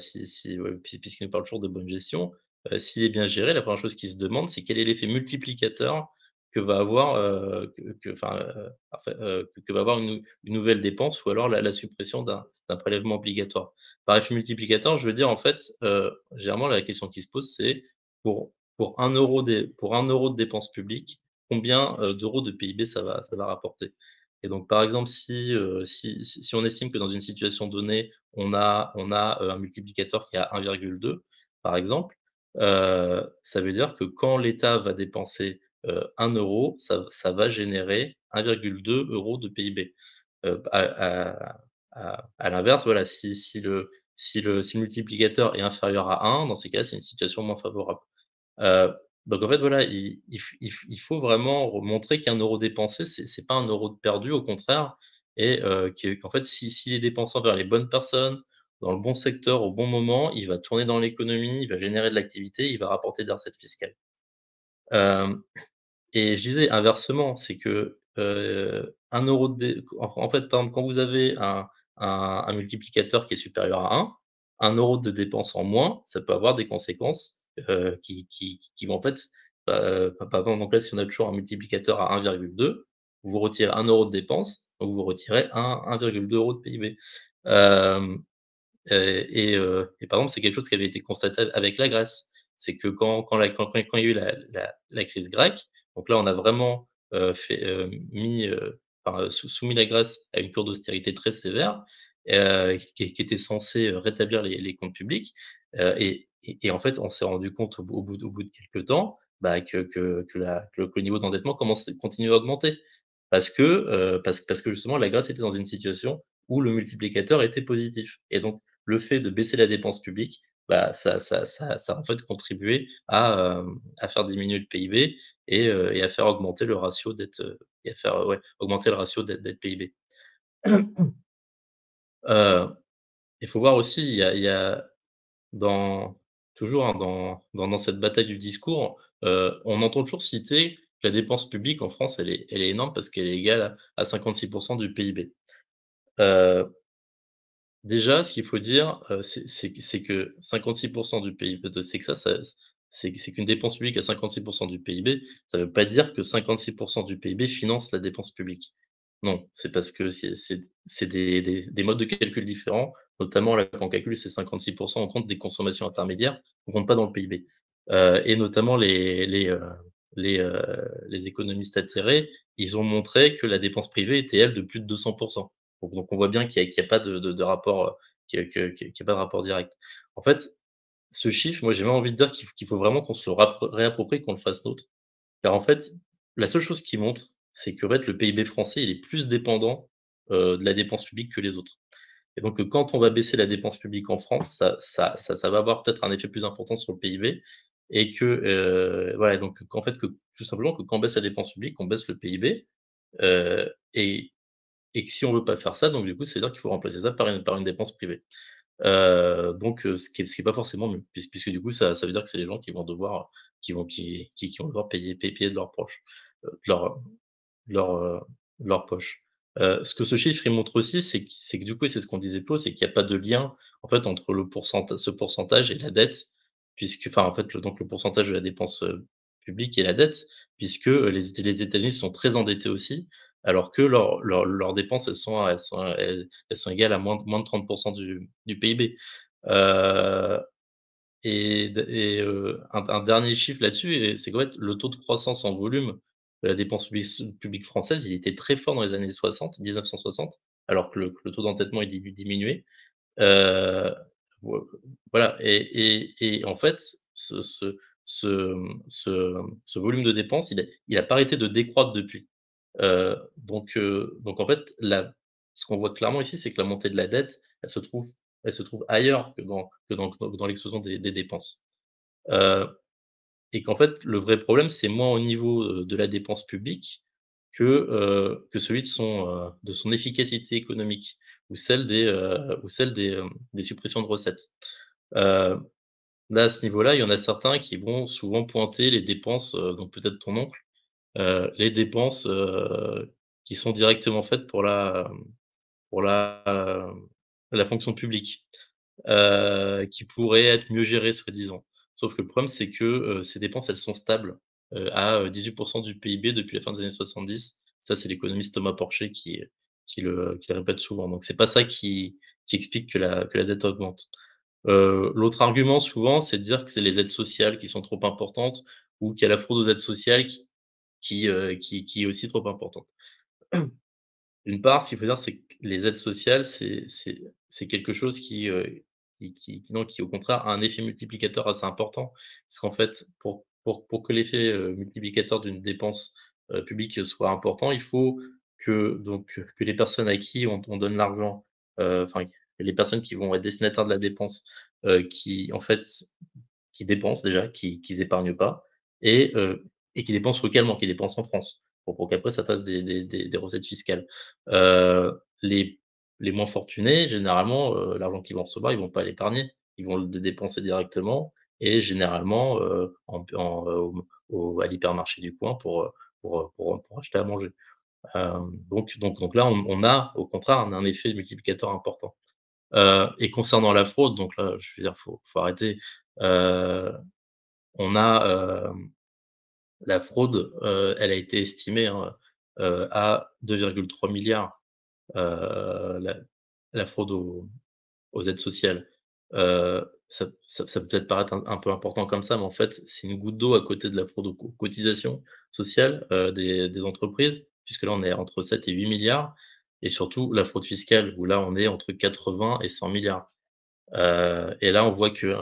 puisqu'il nous parle toujours de bonne gestion, s'il est bien géré, la première chose qu'il se demande, c'est quel est l'effet multiplicateur que va avoir, que va avoir une nouvelle dépense ou alors la suppression d'un prélèvement obligatoire. Par effet multiplicateur, je veux dire en fait, généralement la question qui se pose, c'est pour 1 € de dépenses publiques, combien, d'euros de PIB ça va rapporter? Et donc par exemple, si on estime que dans une situation donnée, on a un multiplicateur qui est à 1,2 par exemple, ça veut dire que quand l'État va dépenser, 1 €, ça va générer 1,2 € de PIB. À l'inverse, voilà, si le multiplicateur est inférieur à 1, dans ces cas, c'est une situation moins favorable. Heu, donc en fait, voilà, il faut vraiment montrer qu'1 € dépensé, c'est pas 1 € de perdu, au contraire et qu'en fait, s'il est dépensé envers les bonnes personnes, dans le bon secteur, au bon moment, il va tourner dans l'économie, il va générer de l'activité, il va rapporter des recettes fiscales. Hem Et je disais inversement, c'est que, 1 € de dé en fait, par exemple, quand vous avez un multiplicateur qui est supérieur à 1 € de dépenses en moins, ça peut avoir des conséquences, qui vont en fait, par exemple, donc là, si on a toujours un multiplicateur à 1,2, vous retirez 1 € de dépenses, donc vous retirez 1,2 € de PIB. Hem et par exemple, c'est quelque chose qui avait été constaté avec la Grèce. C'est que quand il y a eu la crise grecque, donc là, on a vraiment, soumis la Grèce à une cure d'austérité très sévère, qui était censée, rétablir les comptes publics, et en fait, on s'est rendu compte au bout de quelque temps, bah, que le niveau d'endettement continuait à augmenter. Parce que justement la Grèce était dans une situation où le multiplicateur était positif et donc le fait de baisser la dépense publique, bah, ça a en fait contribué à faire diminuer le PIB et à faire augmenter le ratio dette, et à faire, ouais, augmenter le ratio dette PIB. Heu, il faut voir aussi, il y a dans toujours, hein, dans cette bataille du discours, on entend toujours citer la dépense publique en France, elle est énorme parce qu'elle est égale à 56 du PIB. Heu, Déjà, ce qu'il faut dire, c'est que 56 du PIB de c'est que ça c'est qu'une dépense publique à 56 du PIB, ça ne veut pas dire que 56 du PIB finance la dépense publique. Non, c'est parce que c'est des modes de calcul différents, notamment là, quand on calcule ces 56 on compte des consommations intermédiaires, on compte pas dans le PIB. Et notamment les économistes atterrés, ils ont montré que la dépense privée était, elle, de plus de 200. Donc on voit bien qu'il y a pas de rapport, qu'il y a pas de rapport direct. En fait, ce chiffre, moi j'ai même envie de dire qu'il faut vraiment qu'on se le réapproprie, qu'on le fasse nôtre. Car en fait, la seule chose qui montre, c'est qu'en fait le PIB français, il est plus dépendant, de la dépense publique que les autres. Et donc, quand on va baisser la dépense publique en France, ça va avoir peut-être un effet plus important sur le PIB et que, voilà, donc qu'en fait, que tout simplement que quand on baisse la dépense publique, on baisse le PIB, et que si on veut pas faire ça, donc du coup, c'est-à-dire qu'il faut remplacer ça par une dépense privée. Donc ce qui est pas forcément mieux, puisque du coup, ça veut dire que c'est les gens qui vont devoir payer de leurs proches, leur, de leur poche. Ce que ce chiffre, il montre aussi, c'est que du coup, et c'est ce qu'on disait plus haut, c'est qu'il y a pas de lien, en fait, entre ce pourcentage et la dette, puisque enfin, en fait, le pourcentage de la dépense, publique et la dette, puisque, les États-Unis sont très endettés aussi, alors que leurs dépenses, elles sont égales à moins de 30 du PIB. Heu un dernier chiffre là-dessus et c'est qu'en fait, le taux de croissance en volume de la dépense publique française, il était très fort dans les années 60, 1960, alors que le taux d'endettement, il diminuait. Heu, vo voilà et en fait, ce volume de dépenses, il a pas arrêté de décroître depuis. Donc en fait, ce qu'on voit clairement ici, c'est que la montée de la dette, elle se trouve ailleurs que dans l'explosion des dépenses. Heu et qu'en fait, le vrai problème, c'est moins au niveau, de la dépense publique que celui de son efficacité économique ou celle des suppressions de recettes. Heu, Là, à ce niveau-là, il y en a certains qui vont souvent pointer les dépenses, donc peut-être ton oncle, les dépenses, qui sont directement faites pour la fonction publique, qui pourraient être mieux gérées soi-disant. Sauf que le problème, c'est que, ces dépenses, elles sont stables, à, 18 du PIB depuis la fin des années 70. Ça, c'est l'économiste Thomas Porcher qui le répète souvent. Donc c'est pas ça qui explique que la dette augmente. L'autre argument souvent, c'est de dire que c'est les aides sociales qui sont trop importantes ou qu'il y a la fraude aux aides sociales qui est aussi trop importante. D'une part, ce qu'il faut dire, c'est que les aides sociales, c'est quelque chose qui au contraire a un effet multiplicateur assez important. Parce qu'en fait, pour que l'effet, multiplicateur d'une dépense, publique soit important, il faut que les personnes à qui on donne l'argent, enfin, les personnes qui vont être destinataires de la dépense, qui en fait, qui dépensent déjà, qui épargnent pas et qui dépensent localement, qui dépensent en France, pour qu'après ça fasse des recettes fiscales. Les moins fortunés, généralement, l'argent qu'ils vont recevoir, ils vont pas l'épargner. Ils vont le dépenser directement et généralement, à l'hypermarché du coin pour acheter à manger. Donc là, on a au contraire un effet multiplicateur important. Et concernant la fraude, donc là, je veux dire, faut arrêter. Heu, on a, la fraude, elle a été estimée, hein, à 2,3 milliards, la fraude aux aides sociales. Ça peut peut-être paraître un peu important comme ça, mais en fait, c'est une goutte d'eau à côté de la fraude aux cotisations sociales, des entreprises, puisque là, on est entre 7 et 8 milliards et surtout la fraude fiscale où là, on est entre 80 et 100 milliards. Et là, on voit que,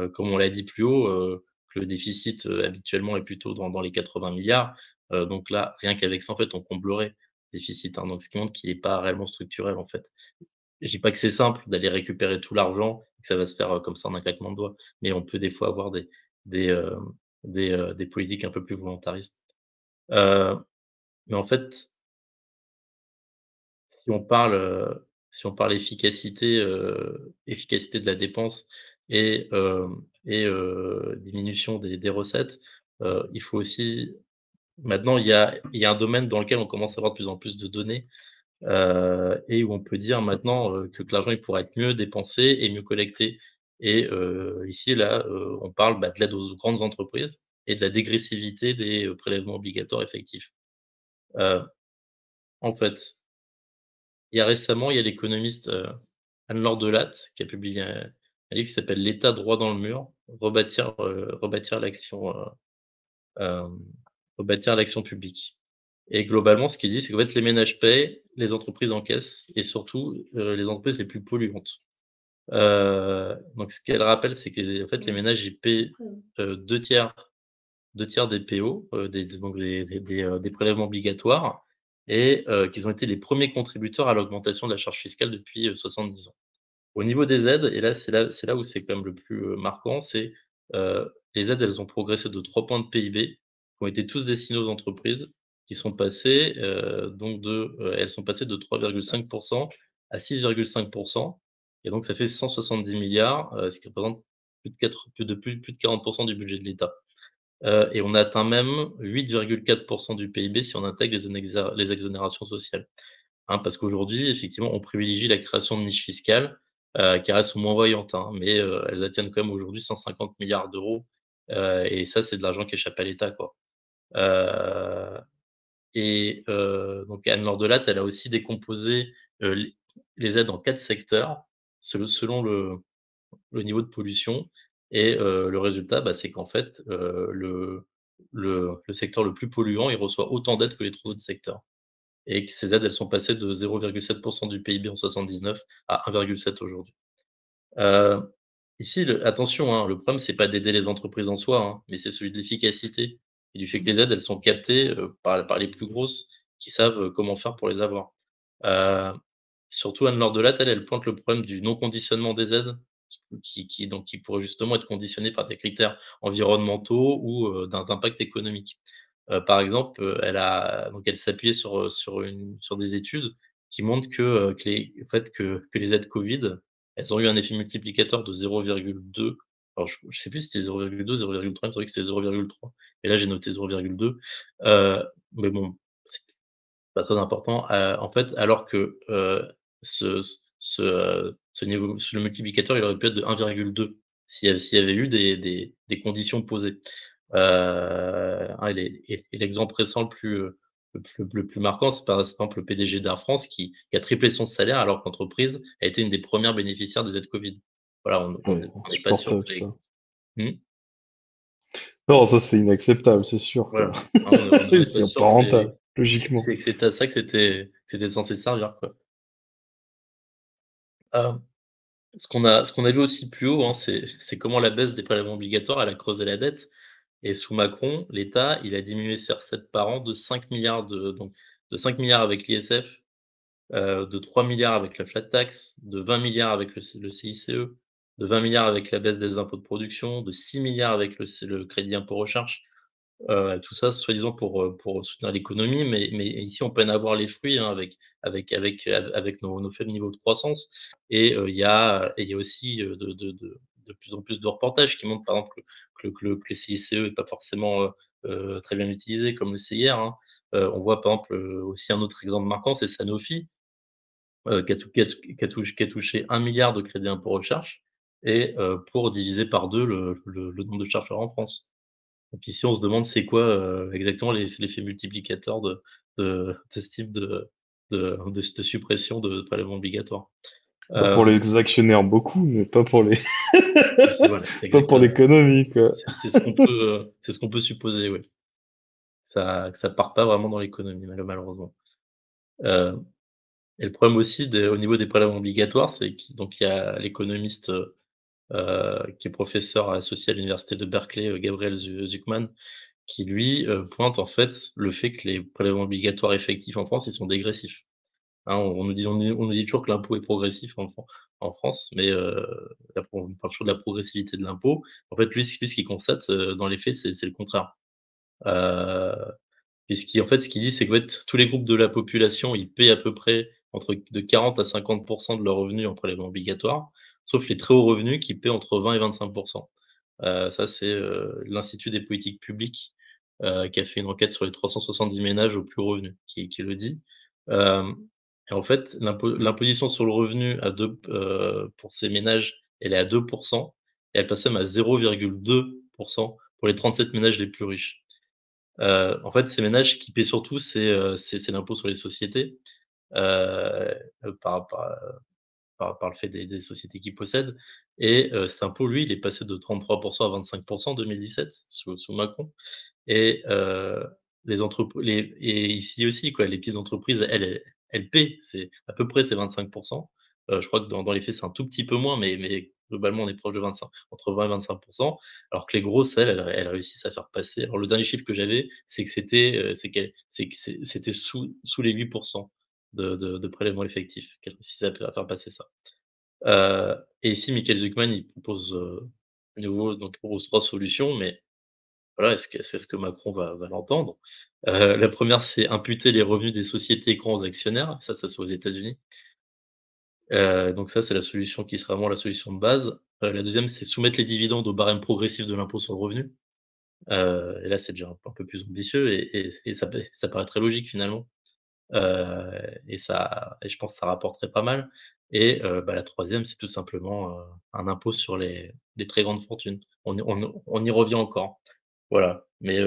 comme on l'a dit plus haut, que le déficit, habituellement est plutôt dans les 80 milliards. Donc là, rien qu'avec ça, en fait, on comblerait le déficit, hein, donc ce qui montre qu'il est pas réellement structurel, en fait. Je dis pas que c'est simple d'aller récupérer tout l'argent, que ça va se faire, comme ça en un claquement de doigts, mais on peut des fois avoir des, hem, des politiques un peu plus volontaristes. Heu, mais en fait, si on parle efficacité de la dépense et diminution des recettes, Il faut aussi maintenant il y a un domaine dans lequel on commence à avoir de plus en plus de données, et où on peut dire maintenant, que l'argent il pourrait être mieux dépensé et mieux collecté et ici là, on parle, bah, de l'aide aux grandes entreprises et de la dégressivité des, prélèvements obligatoires effectifs. Heu, En fait, il y a l'économiste, Anne-Laure Delatte qui a publié un livre qui s'appelle «L'État droit dans le mur, rebâtir l'action, hem, rebâtir l'action publique». Et globalement, ce qu'il dit, c'est qu'en fait, les ménages paient, les entreprises encaissent et surtout, les entreprises les plus polluantes. Donc ce qu'elle rappelle, c'est que les en fait, les ménages, ils paient, 2 tiers des PO, des donc des prélèvements obligatoires et qu'ils ont été les premiers contributeurs à l'augmentation de la charge fiscale depuis, 70 ans. Au niveau des aides et là, c'est là où c'est quand même le plus, marquant, c'est, les aides, elles ont progressé de 3 points de PIB, qui ont été tous destinés aux entreprises, qui sont passées, elles sont passées de 3,5 à 6,5 et donc ça fait 170 milliards, ce qui représente plus de 40 du budget de l'État. Et on atteint même 8,4 du PIB si on intègre les exonérations sociales. Hein, parce qu'aujourd'hui, effectivement, on privilégie la création de niches fiscales, qui restent moins voyantes, hein, mais elles atteignent quand même aujourd'hui 150 milliards d'euros, et ça, c'est de l'argent qui échappe à l'État, quoi. Heu donc Anne Laure elle a aussi décomposé, les aides en 4 secteurs, selon le niveau de pollution et le résultat, bah, c'est qu'en fait, le secteur le plus polluant, il reçoit autant d'aides que les 3 autres secteurs et que ces aides, elles sont passées de 0,7 du PIB en 79 à 1,7 aujourd'hui. Heu, Ici, attention, hein, le problème, c'est pas d'aider les entreprises en soi, hein, mais c'est celui de l'efficacité et du fait que les aides, elles sont captées, par les plus grosses qui savent, comment faire pour les avoir. Heu, Surtout Anne-Laure Delatte, elle pointe le problème du non-conditionnement des aides qui pourrait justement être conditionné par des critères environnementaux ou, d'impact économique. Par exemple, elle s'appuyait sur des études qui montrent en fait, que les aides Covid, elles ont eu un effet multiplicateur de 0,2. Alors je sais plus si c'était 0,2, 0,3, il me semblait que c'était 0,3 et là j'ai noté 0,2, mais bon, c'est pas très important. En fait, alors que, ce niveau le multiplicateur, il aurait pu être de 1,2 s'il y avait eu des conditions posées. Et l'exemple récent le plus marquant, c'est par exemple le PDG d'Air France qui a triplé son salaire alors que l'entreprise a été une des premières bénéficiaires des aides Covid. Voilà, on Ouais, n'est on n'est pas sûr insupportable que ça. les mmh, Non, ça c'est inacceptable, c'est sûr, quoi. voilà. Ah, on n'est pas C'est sûr pas que rentable, logiquement. c'était à ça que c'était censé servir, quoi. Hem Ce qu'on a vu aussi plus haut, hein, c'est comment la baisse des prélèvements obligatoires, elle a creusé la dette et sous Macron, l'État, il a diminué ses recettes par an de 5 000 000 de 5 000 000 avec l'ISF, de 3 000 000 avec la flat tax, de 20 000 000 avec le CICE, de 20 000 000 avec la baisse des impôts de production, de 6 000 000 avec le crédit impôt recherche. Tout ça soi-disant pour soutenir l'économie, mais ici on peine à voir les fruits, hein, avec nos faibles niveaux de croissance il y a aussi, de plus en plus de reportages qui montrent par exemple que le CICE est pas forcément, très bien utilisé comme le CIR, hein. On voit par exemple, aussi un autre exemple marquant, c'est Sanofi, qui a touché 1 milliard de crédit impôt recherche et pour diviser par 2 le nombre de chercheurs en France. Donc ici, on se demande c'est quoi, exactement l'effet multiplicateur de ce type de suppression de prélèvements obligatoires. Bah, pour Hem, les actionnaires, beaucoup, mais pas pour les c'est voilà, c'est pas pour exactement l'économie, quoi. c'est ce qu'on peut supposer, oui. Que ça part pas vraiment dans l'économie malheureusement. Heu et le problème aussi au niveau des prélèvements obligatoires, c'est qu'il donc il y a l'économiste, qui est professeur associé à l'université de Berkeley, Gabriel Zucman, qui lui, pointe en fait le fait que les prélèvements obligatoires effectifs en France, ils sont dégressifs. Hein, on nous dit toujours que l'impôt est progressif en France, mais on parle toujours de la progressivité de l'impôt. En fait, lui ce qu'il constate, dans les faits, c'est le contraire. Heu en fait, ce qu'il dit, c'est qu'en fait, tous les groupes de la population, ils paient à peu près entre de 40 à 50 de leurs revenus en prélèvements obligatoires, sauf les très hauts revenus qui paient entre 20 et 25. Ça, c'est, l'Institut des politiques publiques, qui a fait une enquête sur les 370 ménages aux plus revenus, qui le dit. Hem et en fait, l'imposition sur le revenu pour ces ménages, elle est à 2 et elle passe même à 0,2 pour les 37 ménages les plus riches. En fait, ces ménages, ce qui paient surtout, c'est l'impôt sur les sociétés, heu, par par par le fait des sociétés qu'ils possèdent et cet impôt, lui, il est passé de 33 à 25 en 2017 sous Macron et les ici aussi quoi, les petites entreprises, elles paient, c'est à peu près c'est 25. Je crois que dans les faits, c'est un tout petit peu moins, mais globalement, on est proche de 25, entre 20 et 25, alors que les grosses, elles réussissent à faire passer alors le dernier chiffre que j'avais, c'est que c'était sous les 8 de prélèvements effectifs qu'elles réussissaient à faire passer ça. Et ici, Michael Zuckman, il propose, à nouveau donc il propose 3 solutions, mais voilà, est-ce que Macron va l'entendre? La première, c'est imputer les revenus des sociétés écrans aux actionnaires, ça c'est aux États-Unis. Donc ça, c'est la solution qui sera vraiment la solution de base. La deuxième, c'est soumettre les dividendes au barème progressif de l'impôt sur le revenu. Et là, c'est déjà un peu plus ambitieux et ça paraît très logique finalement. Heu et je pense que ça rapporterait pas mal et la troisième, c'est tout simplement, un impôt sur les très grandes fortunes. On y revient encore. Voilà, mais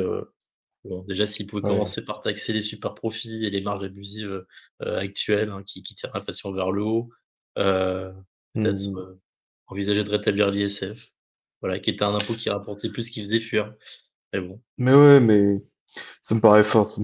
bon, déjà s'ils pouvaient Ouais. commencer par taxer les super profits et les marges abusives, actuelles, hein, qui tirent l'inflation vers le haut, heu, peut-être, Mmh. envisager de rétablir l'ISF, voilà, qui était un impôt qui rapportait plus qu'il faisait fuir, mais bon. Mais ouais, mais ça me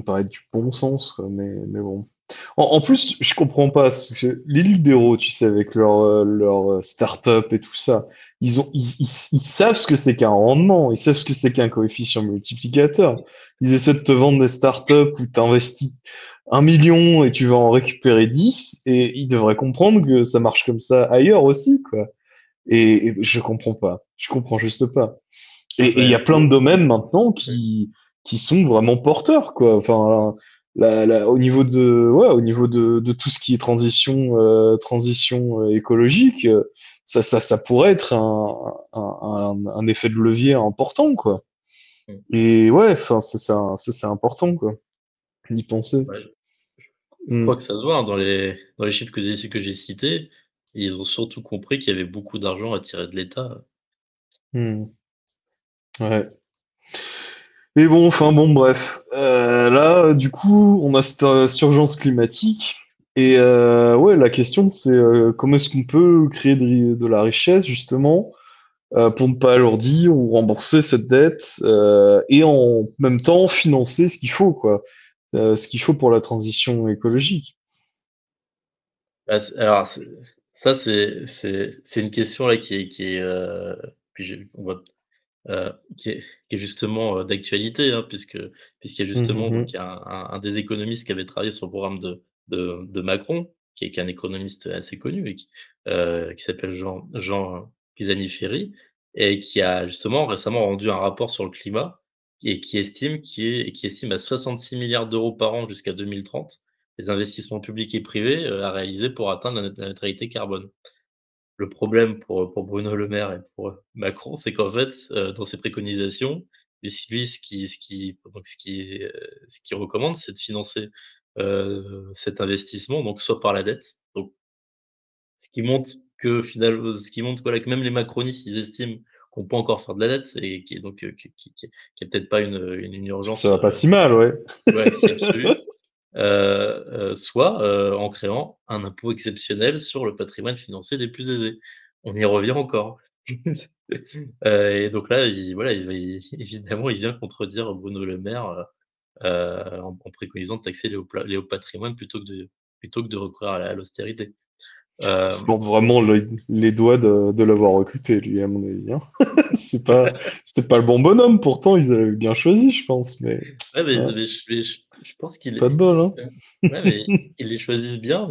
paraît du bon sens, quoi, mais bon. En plus, je comprends pas, parce que les libéraux, tu sais, avec leur start-up et tout ça, ils savent ce que c'est qu'un rendement, ils savent ce que c'est qu'un coefficient multiplicateur. Ils essaient de te vendre des start-up où tu investis 1 million et tu vas en récupérer 10, et ils devraient comprendre que ça marche comme ça ailleurs aussi, quoi. Et je comprends pas. Je comprends juste pas. Ah Et il y a bah, plein de domaines maintenant ouais. qui sont vraiment porteurs, quoi. Enfin, au niveau au niveau de tout ce qui est transition écologique, ça pourrait être un effet de levier important, quoi. Mmh. Et ouais, enfin, c'est important, quoi, d'y penser. Ouais. Je Mm. crois que ça se voit, hein, dans les chiffres que j'ai cités, ils ont surtout compris qu'il y avait beaucoup d'argent à tirer de l'État. Mm. Ouais. Et bon, enfin bon, bref. Là, du coup, on a cette urgence climatique. Et ouais, la question, c'est comment est-ce qu'on peut créer de la richesse, justement, pour ne pas alourdir ou rembourser cette dette, et en même temps financer ce qu'il faut, quoi. Ce qu'il faut pour la transition écologique. Bah, c'est une question là puis j'ai on va qui est justement, d'actualité, hein, puisqu'il y a justement donc Mhm, il y a un des économistes qui avait travaillé sur le programme de Macron, qui est un économiste assez connu et qui s'appelle Jean Pisani-Ferry et qui a justement récemment rendu un rapport sur le climat et qui estime à 66 milliards d'euros par an jusqu'à 2030 les investissements publics et privés, à réaliser pour atteindre la neutralité carbone. Le problème pour Bruno Le Maire et pour Macron, c'est qu'en fait, dans ses préconisations, lui ce qu'il recommande, c'est de financer, cet investissement donc soit par la dette, donc ce qui montre voilà que même les macronistes, ils estiment qu'on peut encore faire de la dette et qui est donc qui est peut-être pas une Ça urgence, va pas si mal, ouais. ouais, si absolue. Soit, en créant un impôt exceptionnel sur le patrimoine financier des plus aisés. On y revient encore. Et donc là, évidemment, il vient contredire Bruno Le Maire, en préconisant de taxer les hauts patrimoines plutôt que de recourir à l'austérité. Il se Hem, porte vraiment les doigts de l'avoir recruté, lui, à mon avis, hein. C'était pas le bon bonhomme, pourtant, ils avaient bien choisi, je pense, mais ouais, mais ouais, je pense qu'il pas de bol, hein. ouais, mais ils les choisissent bien,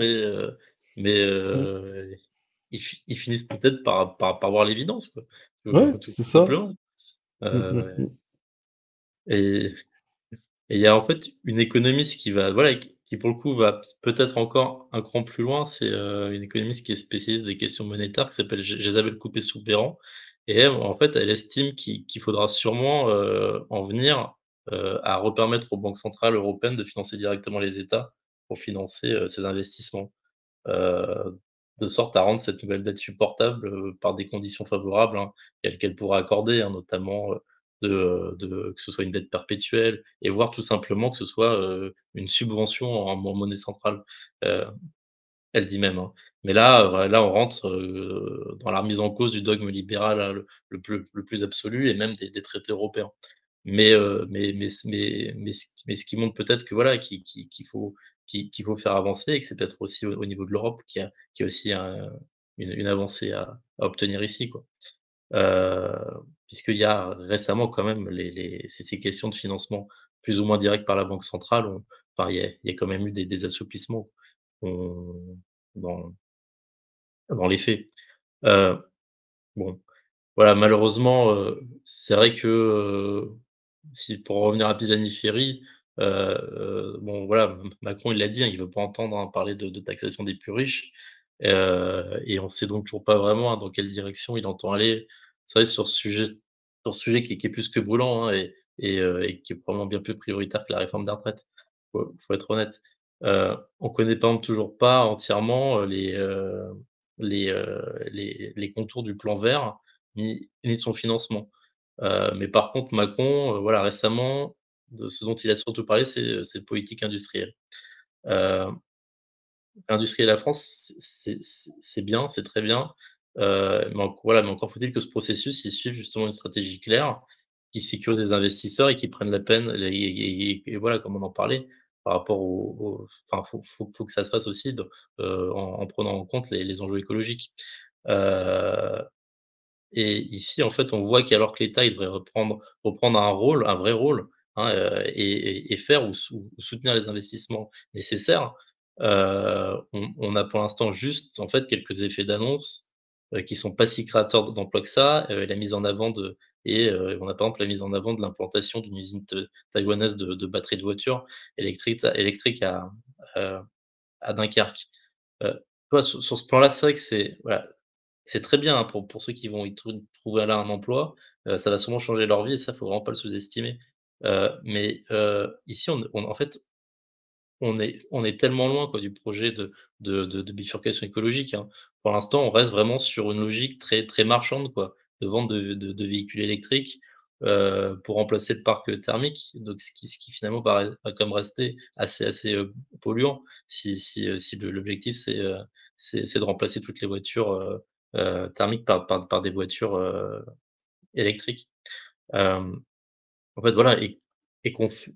mais Mm. ils finissent peut-être par voir l'évidence, quoi, Ouais, tout c'est ça. simplement. Mm, Heu mm, et et il y a en fait une économiste qui va voilà, qui pour le coup va peut-être encore un cran plus loin, c'est, une économiste qui est spécialiste des questions monétaires qui s'appelle Isabelle Couppé-Soupeyran et elle, en fait, elle estime qu'il faudra sûrement, en venir, à repermettre aux banques centrales européennes de financer directement les États pour financer, ces investissements. Heu, de sorte à rendre cette nouvelle dette supportable, par des conditions favorables, hein, qu'elle pourra accorder, hein, notamment, que ce soit une dette perpétuelle et voire tout simplement que ce soit, une subvention en monnaie centrale. Heu, Elle dit même, hein. Mais là, voilà, là on rentre, dans la remise en cause du dogme libéral, hein, le plus absolu et même des traités européens. Mais ce qui montre peut-être que voilà, qu'il faut faire avancer et que c'est peut-être aussi au niveau de l'Europe qu'il y a aussi une avancée à obtenir ici, quoi. Heu, Puisqu'il y a récemment quand même ces questions de financement plus ou moins direct par la banque centrale enfin il y a quand même eu des assouplissements, on dans dans les faits. Heu, bon, voilà, malheureusement, c'est vrai que, si pour revenir à Pisani-Ferry, bon voilà, Macron il l'a dit, hein, il veut pas entendre, hein, parler de taxation des plus riches, et on sait donc toujours pas vraiment, hein, dans quelle direction il entend aller. C'est vrai sur ce sujet qui est plus que brûlant, hein, et qui est probablement bien plus prioritaire que la réforme des retraites. Faut être honnête. On connaît par exemple toujours pas entièrement, les contours du plan vert, ni de son financement. Mais par contre Macron, voilà récemment, de ce dont il a surtout parlé, c'est politique industrielle. Heu, Réindustrialiser la France, c'est bien, c'est très bien, mais encore faut-il que ce processus, il suive justement une stratégie claire, qui sécurise les investisseurs et qui prenne la peine et voilà, comme on en parlait, par rapport enfin, faut que ça se fasse aussi en prenant en compte les enjeux écologiques. Heu et ici, en fait, on voit qu'alors que l'État, il devrait reprendre un rôle, un vrai rôle, hein, et faire ou soutenir les investissements nécessaires, on a pour l'instant juste, en fait, quelques effets d'annonce, qui sont pas si créateurs d'emplois que ça, la mise en avant on a par exemple la mise en avant de l'implantation d'une usine taïwanaise de batteries de voitures électriques heu, à Dunkerque. Tu vois, sur ce plan-là, c'est vrai que c'est très bien, hein, pour ceux qui vont y trouver là un emploi, ça va sûrement changer leur vie et ça, faut vraiment pas le sous-estimer. Mais ici, en fait, on est tellement loin, quoi, du projet de bifurcation écologique, hein. Pour l'instant, on reste vraiment sur une logique très très marchande, quoi, de vente de véhicules électriques, pour remplacer le parc, thermique, donc ce qui finalement va quand même rester assez, polluant si l'objectif c'est de remplacer toutes les voitures, thermiques par des voitures, électriques. Hem En fait, voilà et qu'on fait,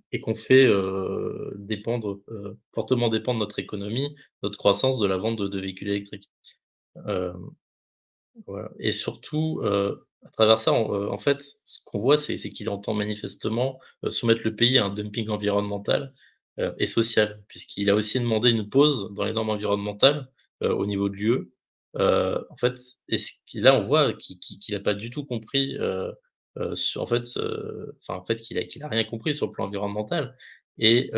fortement dépendre notre économie, notre croissance de la vente de véhicules électriques. Hem, voilà et surtout, à travers ça, en fait, ce qu'on voit, c'est qu'il entend manifestement, soumettre le pays à un dumping environnemental, et social, puisqu'il a aussi demandé une pause dans les normes environnementales, au niveau de l'UE. En fait et ce qui là, on voit qu'il a pas du tout compris, sur en fait, enfin, en fait, qu'il a rien compris sur le plan environnemental et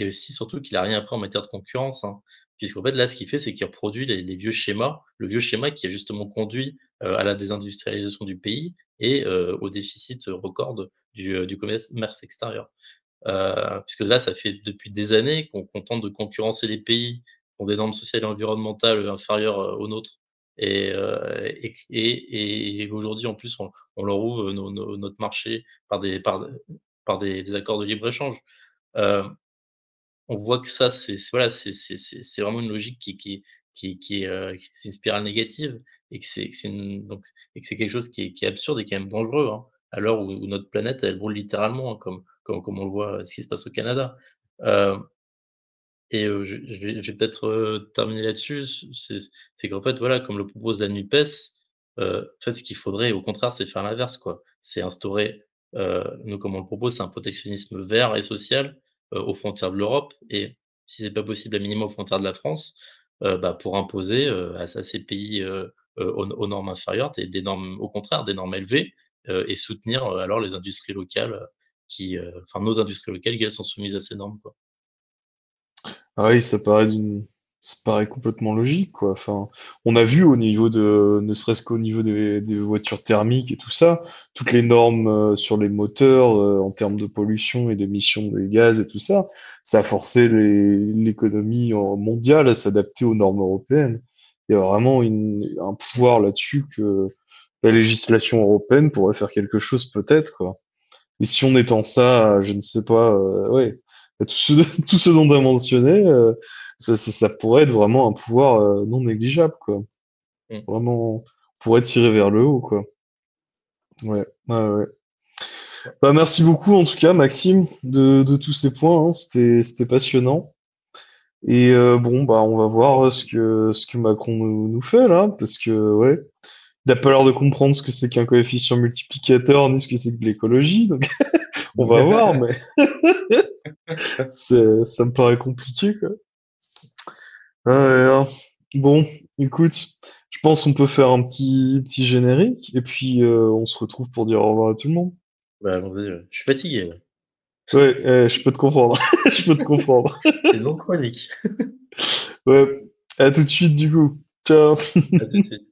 aussi surtout qu'il a rien appris en matière de concurrence, hein. Puisqu'en fait, là, ce qu'il fait, c'est qu'il reproduit les vieux schémas, le vieux schéma qui a justement conduit, à la désindustrialisation du pays et au déficit, record du commerce extérieur. Puisque là, ça fait depuis des années qu'on tente de concurrencer les pays qui ont des normes sociales et environnementales, inférieures, aux nôtres et aujourd'hui, en plus, on leur ouvre notre marché par des accords de libre-échange. Heu, on voit que ça, voilà, c'est vraiment une logique c'est une spirale négative et que c'est une donc et que c'est quelque chose qui est absurde et qui est même dangereux, hein, à l'heure où notre planète, elle brûle littéralement, hein, comme on le voit, ce qui se passe au Canada. Heu et je vais peut-être, terminer là-dessus. C'est qu'en fait, voilà, comme le propose la NUPES, en fait, ce qu'il faudrait, au contraire, c'est faire l'inverse, quoi. C'est instaurer, nous, comme on le propose, c'est un protectionnisme vert et social, aux frontières de l'Europe et si c'est pas possible, à minima aux frontières de la France, bah, pour imposer, à ces pays, aux normes inférieures des normes au contraire, des normes élevées, et soutenir, alors les industries locales, enfin nos industries locales qui, elles, sont soumises à ces normes, quoi. Ah oui, ça paraît d'une Ça paraît complètement logique, quoi. Enfin, on a vu au niveau de, ne serait-ce qu'au niveau des voitures thermiques et tout ça, toutes les normes sur les moteurs en termes de pollution et d'émissions des gaz et tout ça, ça a forcé l'économie mondiale à s'adapter aux normes européennes. Il y a vraiment un pouvoir là-dessus que la législation européenne pourrait faire quelque chose peut-être, quoi. Et si on étend ça, je ne sais pas, ouais, à tout ce dont tu as mentionné, ça pourrait être vraiment un pouvoir non négligeable, quoi. Mmh. Vraiment, on pourrait tirer vers le haut, quoi. Ouais, ouais, ouais. Ouais. Bah, merci beaucoup, en tout cas, Maxime, de tous ces points, hein. C'était passionnant. Et bon, bah, on va voir ce que Macron nous fait, là, parce que, ouais, il n'a pas l'air de comprendre ce que c'est qu'un coefficient multiplicateur, ni ce que c'est que l'écologie, donc on va voir, mais ça me paraît compliqué, quoi. Ah, ouais, hein. Bon, écoute, je pense qu'on peut faire un petit générique et puis on se retrouve pour dire au revoir à tout le monde. Bah, allons-y, je suis fatigué là. Ouais, je peux te comprendre. Je peux te comprendre. C'est une longue chronique. Ouais, à tout de suite du coup. Ciao. À tout de suite.